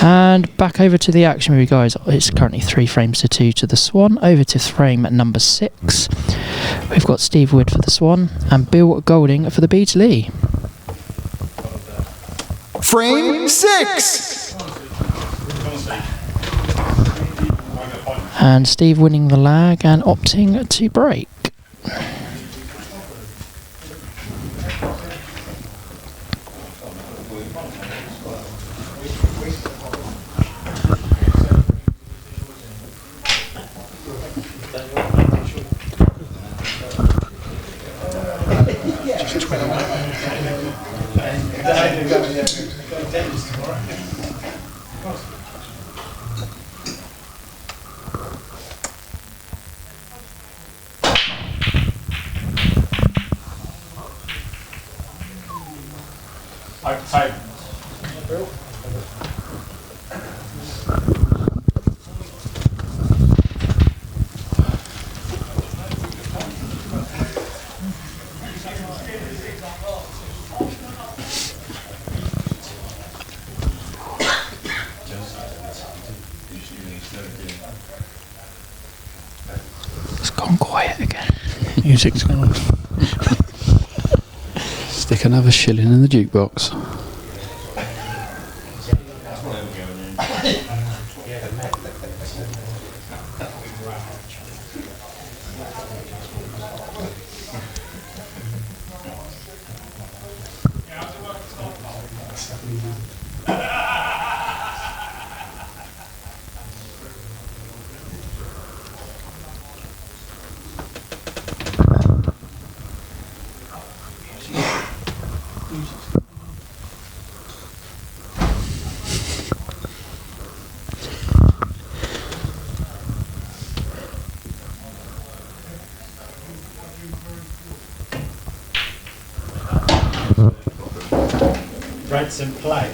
And back over to the action with you guys. It's currently 3 frames to 2 to the Swan. Over to frame number 6. We've got Steve Wood for the Swan and Bill Golding for the Beardsley. Frame 6. And Steve winning the lag and opting to break. Overtake. It's gone quiet again. Music's gone. Stick another shilling in the jukebox. Reds in play.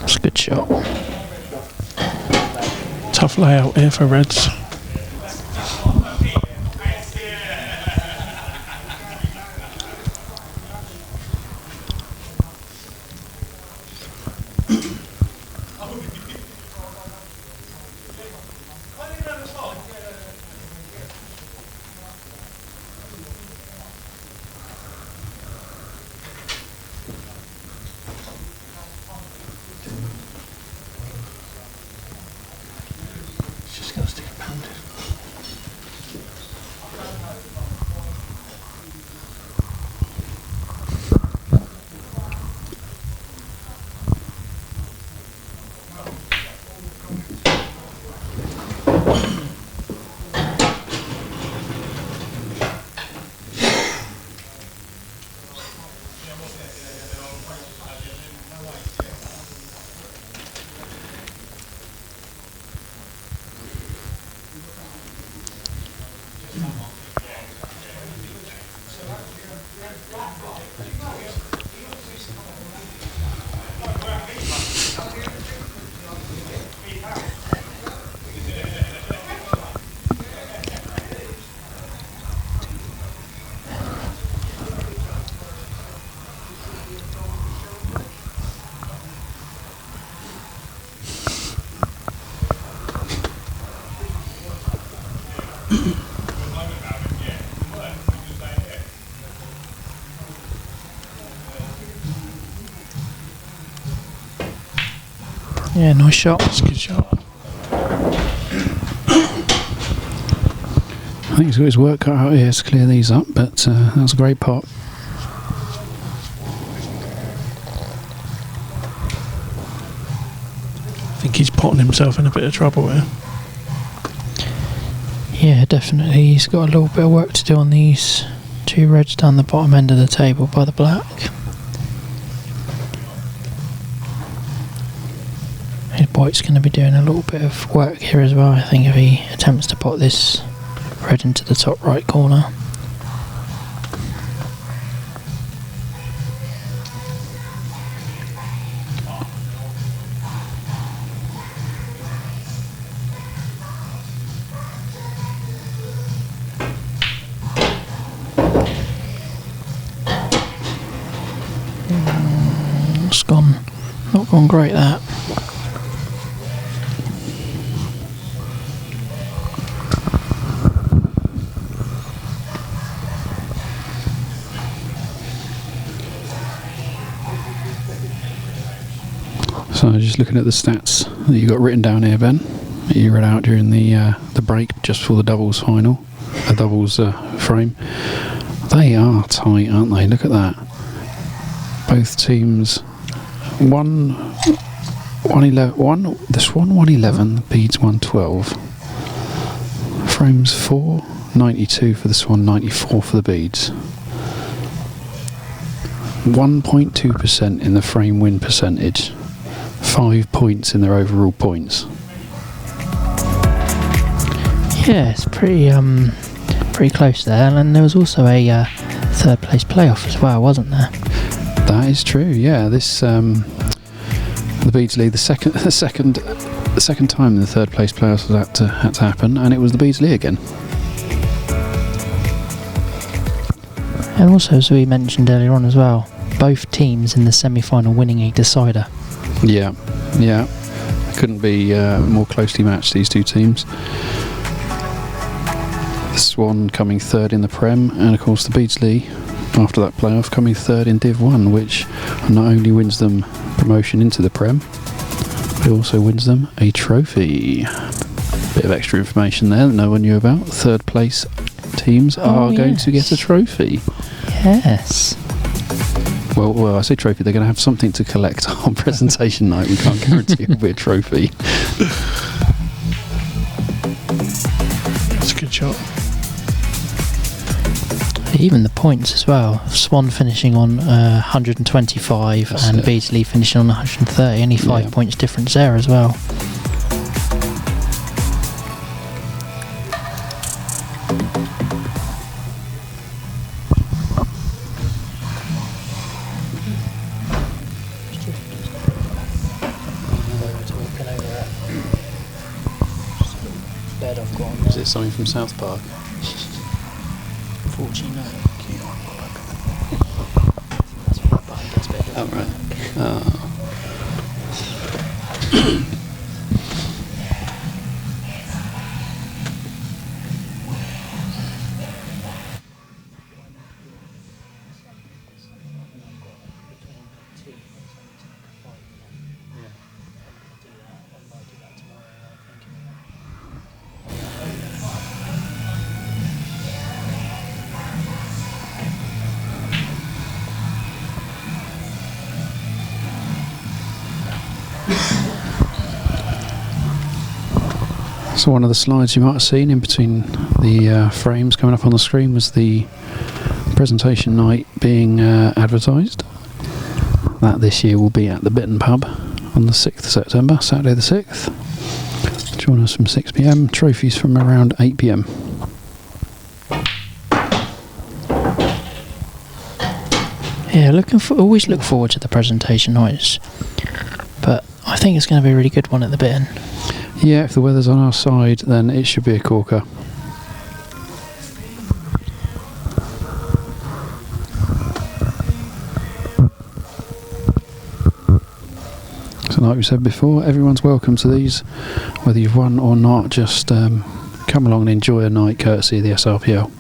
That's a good shot. Tough layout here for Reds. Just gonna stick a pound in. Yeah, nice shot. That's a good shot. I think he's got his work cut out here to clear these up, but that was a great pot. think he's potting himself in a bit of trouble here. Yeah, definitely. He's got a little bit of work to do on these two reds down the bottom end of the table by the black. His white's going to be doing a little bit of work here as well, I think, if he attempts to pot this red into the top right corner. It's not gone great, that. So just looking at the stats that you got written down here, Ben, that you read out during the break just before the doubles final, the doubles frame. They are tight, aren't they? Look at that. Both teams the Swan 111, beads 112. Frames 4, 92 for the Swan, 94 for the beads. 1.2% in the frame win percentage. 5 points in their overall points. Yeah, it's pretty close there, and there was also a third place playoff as well, wasn't there? That is true. Yeah, this the Beardsley, the second time the third place playoffs had to happen, and it was the Beardsley again. And also, as we mentioned earlier on as well, both teams in the semi-final winning a decider. Yeah. Couldn't be more closely matched, these two teams. The Swan coming third in the Prem, and of course the Beardsley, after that playoff, coming third in Div 1, which not only wins them promotion into the Prem, but also wins them a trophy. Bit of extra information there that no one knew about. Third place teams are going to get a trophy. Yes. Well, I say trophy, they're going to have something to collect on presentation night. We can't guarantee it'll be a trophy. That's a good shot. Even the points as well. Swan finishing on 125 and Beardsley finishing on 130. Only 5 points difference there as well. Is it something from South Park? 49. Oh, right. So one of the slides you might have seen in between the frames coming up on the screen was the presentation night being advertised. That this year will be at the Bitton Pub on the 6th of September, Saturday the 6th. Join us from 6 PM, trophies from around 8 PM. Yeah, always look forward to the presentation nights, but I think it's going to be a really good one at the Bitton. Yeah, if the weather's on our side, then it should be a corker. So like we said before, everyone's welcome to these, whether you've won or not. Just come along and enjoy a night courtesy of the SRPL.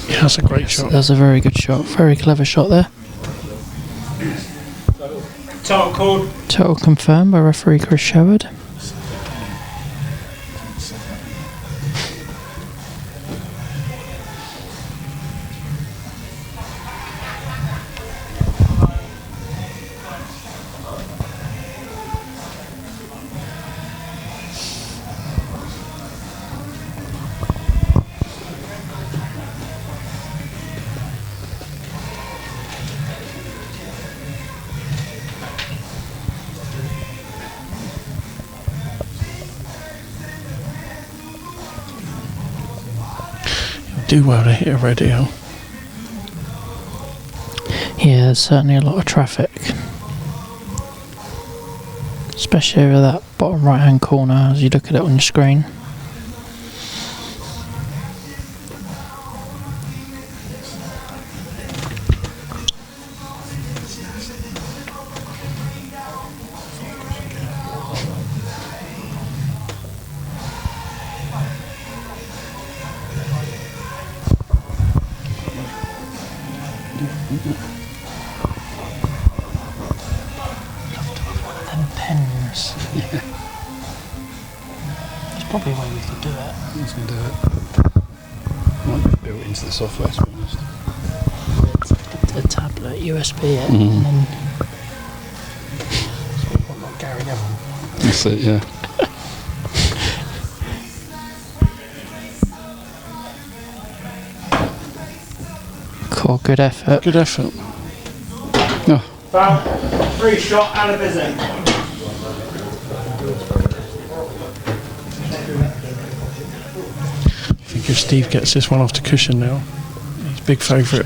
Yeah, that's a great shot. That's a very good shot. Very clever shot there. Total called. Total confirmed by referee Chris Sherwood. do well to hit a red eel. Yeah, there's certainly a lot of traffic. Especially over that bottom right hand corner as you look at it on your screen. Pens. Yeah. There's probably a way we could do it. Who's going to do it? Might be built into the software, to be honest. The tablet, USB it, Mhm. and then. What about Gary Neville? That's it, yeah. Cool, good effort. Good effort. Oh, Foul, 3 shot and a busy. I think if Steve gets this one off the cushion now, he's big favourite.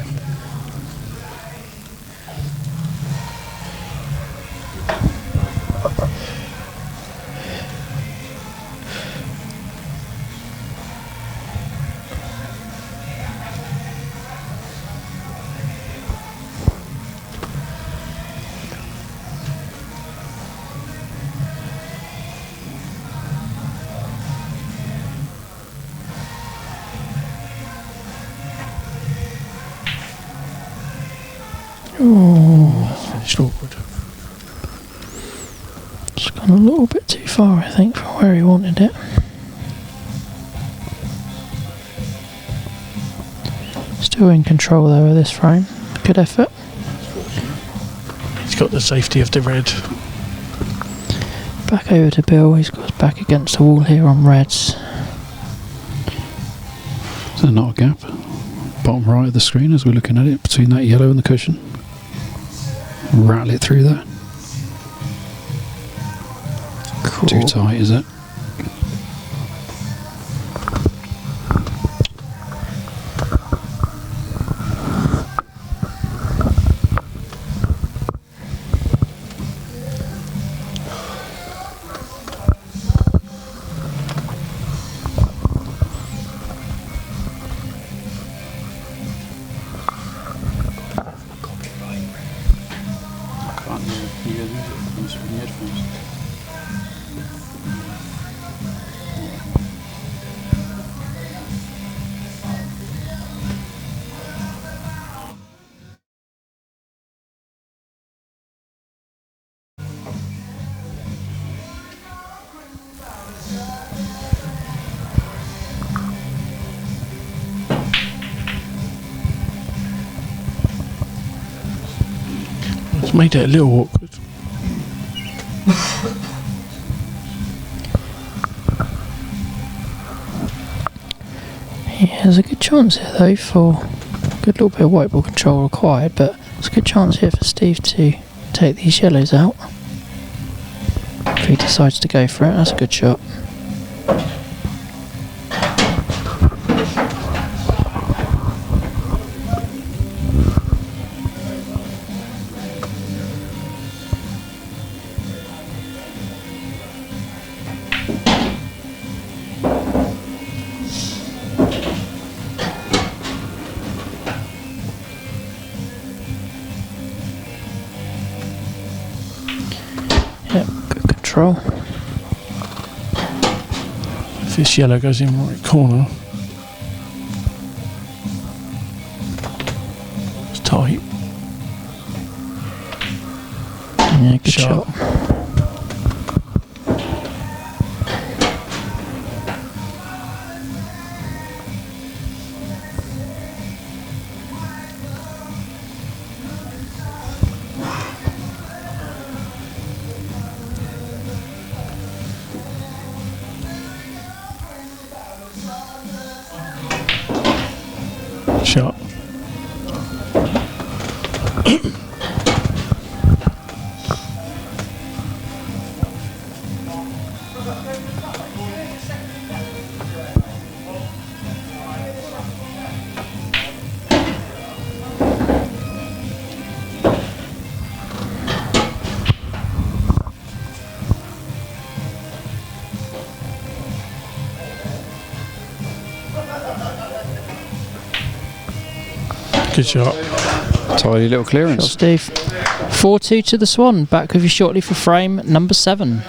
Oh, Finished awkward. it's gone a little bit too far, I think, from where he wanted it. Still in control though of this frame. Good effort. He's got the safety of the red. Back over to Bill. He's got his back against the wall here on reds. is there not a gap? Bottom right of the screen as we're looking at it, between that yellow and the cushion. Rattle it through there. Cool. Too tight, is it? It's made it a little awkward. Yeah, there's a good chance here though for a good little bit of white ball control required, but there's a good chance here for Steve to take these yellows out. If he decides to go for it, that's a good shot. Yep, good control. If this yellow goes in right corner, it's tight. Yeah, good Sharp. shot. Shot. Good shot. Tidy little Shot, clearance. Steve. 4-2 to the Swan. Back with you shortly for frame number 7.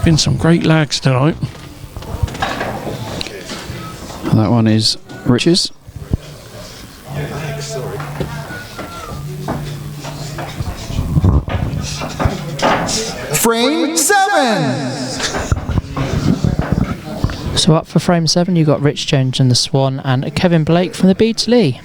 Been some great lags tonight. And that one is Rich's. Frame 7. So up for frame 7, you got Rich Jones and the Swan and Kevin Blake from the Beats Lee.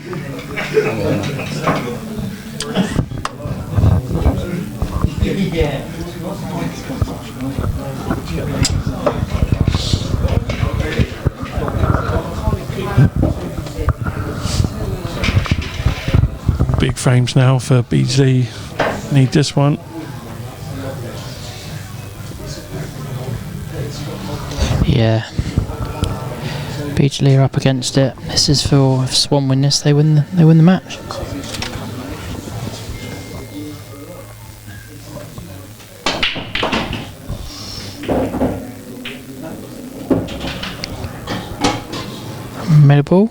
Big frames now for BZ. Need this one. Yeah. Beats Lee are up against it. This is for if Swan win this, they win the match. Middle ball.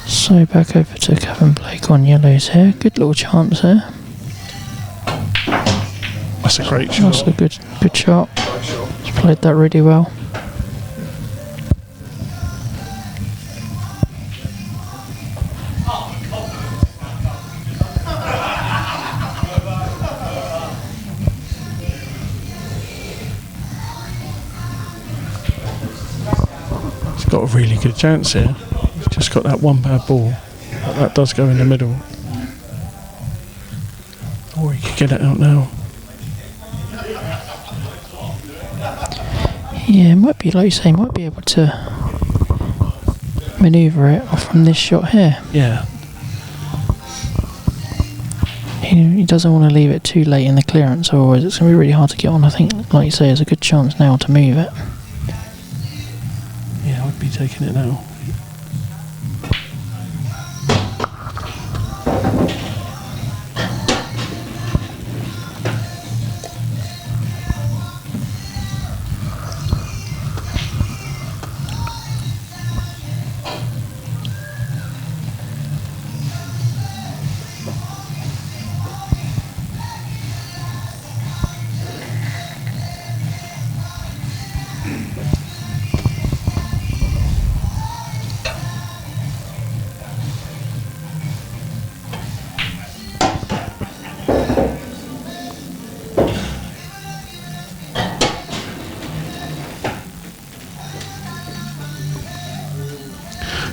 So back over to Kevin Blake on yellows here. Good little chance there. That's a great shot. That's a good shot. He's played that really well. He's got a really good chance here. He's just got that one bad ball. But that does go in the middle. Or he could get it out now. Yeah, might be, like you say, might be able to manoeuvre it off from this shot here. Yeah. He doesn't want to leave it too late in the clearance, otherwise it's going to be really hard to get on. I think, like you say, there's a good chance now to move it. Yeah, I would be taking it now.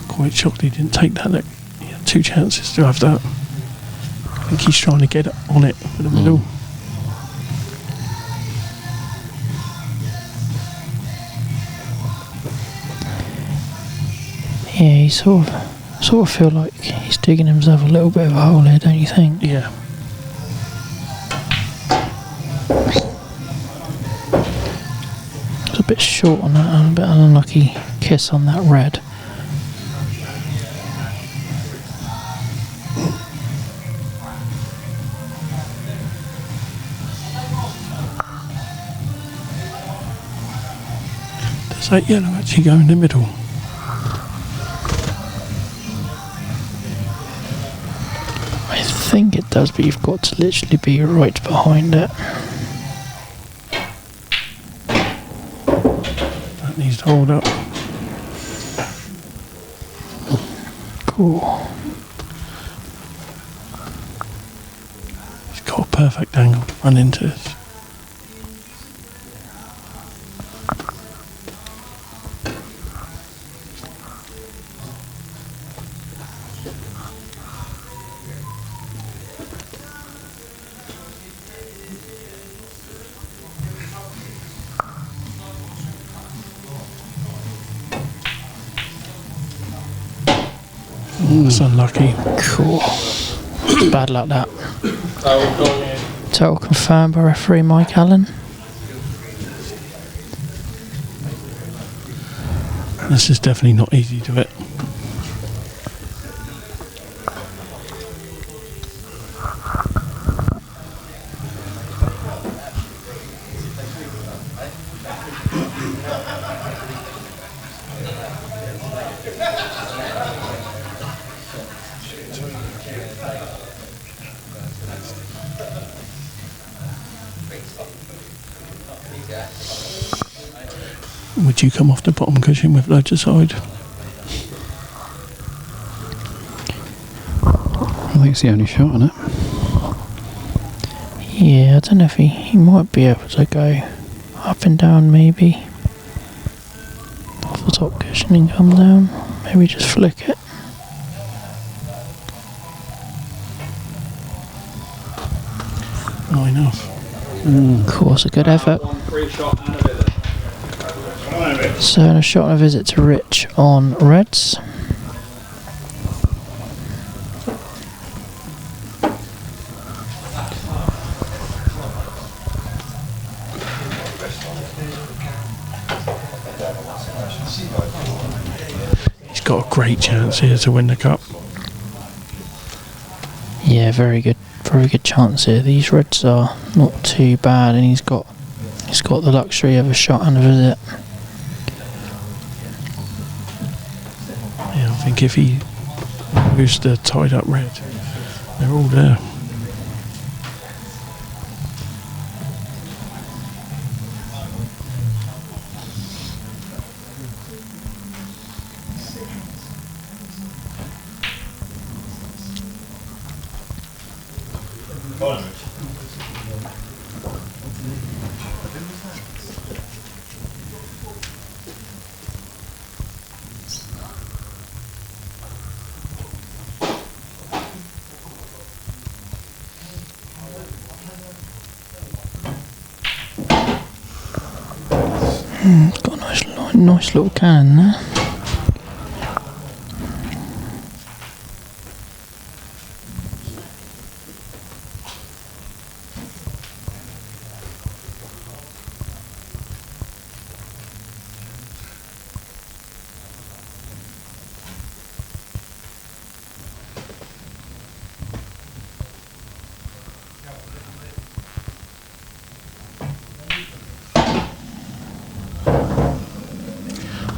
Quite shocked he didn't take that. He had 2 chances to have that. I think he's trying to get on it for the middle. Yeah, he sort of feel like he's digging himself a little bit of a hole here, don't you think? Yeah. It's a bit short on that, and a bit unlucky kiss on that red. Does that yellow actually go in the middle? I think it does, but you've got to literally be right behind it. That needs to hold up. Cool. He's got a perfect angle to run into it. That's unlucky. Cool. Bad luck that. Total confirmed by referee Mike Allen. This is definitely not easy to hit. Would you come off the bottom cushion with loads aside? I think it's the only shot on it. Yeah, I don't know if he might be able to go up and down maybe. Off the top cushion and come down. Maybe just flick it. Not enough. Of course, a good effort. So a shot and a visit to Rich on reds. He's got a great chance here to win the cup. Yeah, very good chance here. These reds are not too bad, and he's got the luxury of a shot and a visit. Yeah, I think if he Rooster, Tied Up Red. They're all there. Got a nice little can there.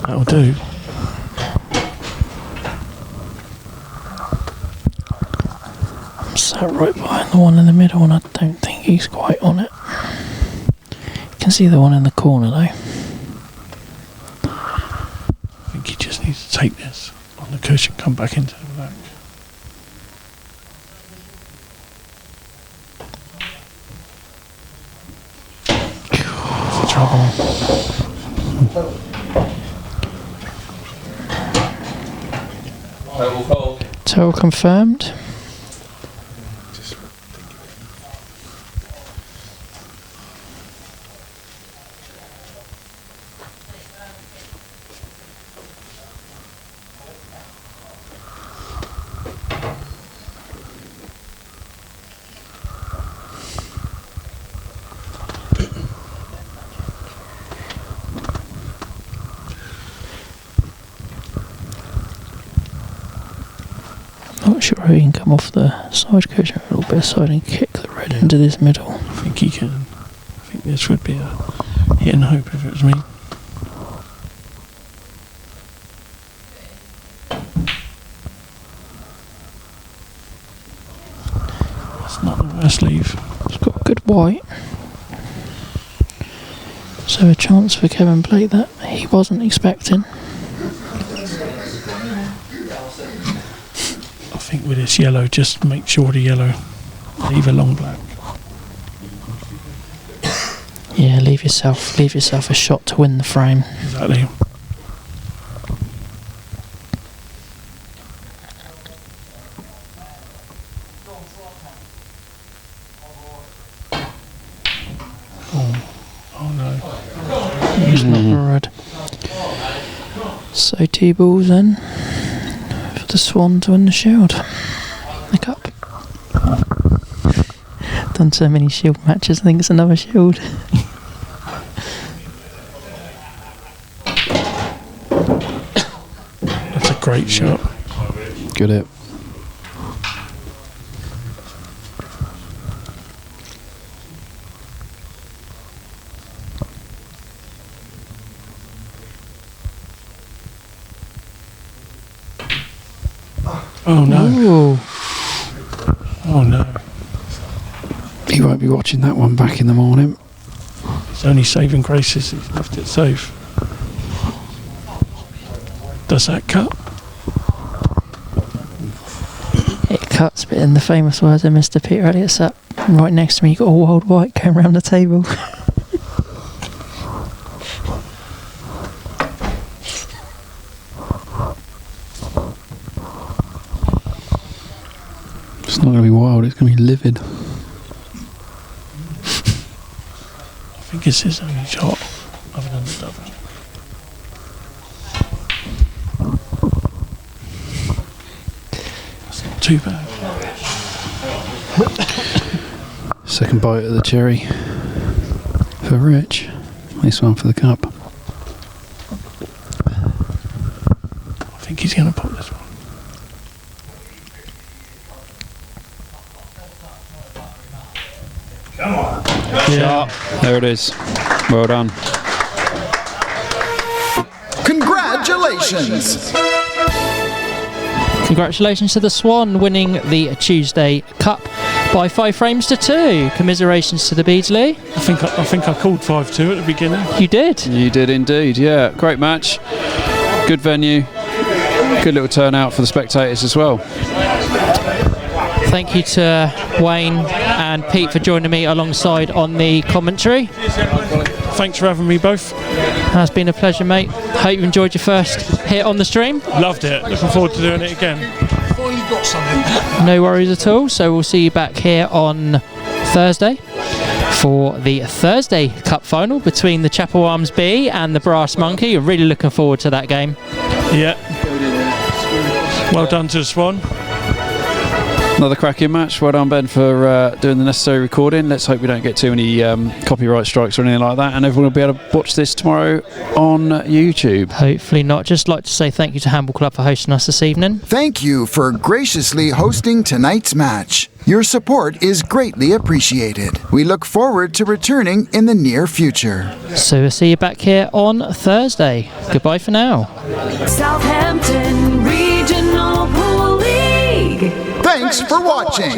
That'll do. I'm sat right behind the one in the middle and I don't think he's quite on it. You can see the one in the corner though. I think he just needs to take this on the cushion, come back into the black. That's the trouble. Total confirmed. Not sure he can come off the side cushion a little bit aside and kick the red into this middle. I think he can. I think this would be a hit and hope if it was me. That's not the worst leave. It's got a good white. So a chance for Kevin Blake that he wasn't expecting. I think with this yellow, just make sure the yellow, leave a long black. Yeah, leave yourself a shot to win the frame. Exactly. Oh no. It's not a red. So 2 balls in for the Swan to win the Shield. The Cup. Done so many Shield matches, I think it's another Shield. That's a great shot. Good hit. Oh no. Ooh. Oh no. He won't be watching that one back in the morning. It's only saving graces. He's left it safe. Does that cut? It cuts, but in the famous words of Mr. Peter Elliott sat right next to me, you got a wild white going round the table. It's not going to be wild, it's going to be livid. I think it's his only shot other than the double. That's not too bad. Second bite of the cherry for Rich. This one for the cup. I think he's going to pop this one. Come on. Yeah. There it is. Well done. Congratulations! Congratulations to the Swan winning the Tuesday Cup by 5 frames to 2. Commiserations to the Beardsley. I think I called 5-2 at the beginning. You did. You did indeed, yeah. Great match. Good venue. Good little turnout for the spectators as well. Thank you to Wayne and Pete for joining me alongside on the commentary. Thanks for having me both. Has been a pleasure, mate. Hope you enjoyed your first hit on the stream. Loved it. Looking forward to doing it again. No worries at all. So we'll see you back here on Thursday for the Thursday Cup final between the Chapel Arms B and the Brass Monkey. You're really looking forward to that game. Yeah. Well done to the Swan. Another cracking match. Well done, Ben, for doing the necessary recording. Let's hope we don't get too many copyright strikes or anything like that, and everyone will be able to watch this tomorrow on YouTube. Hopefully not. Just like to say thank you to Handball Club for hosting us this evening. Thank you for graciously hosting tonight's match. Your support is greatly appreciated. We look forward to returning in the near future. So we'll see you back here on Thursday. Goodbye for now. Southampton Regional Pool League. Thanks for watching.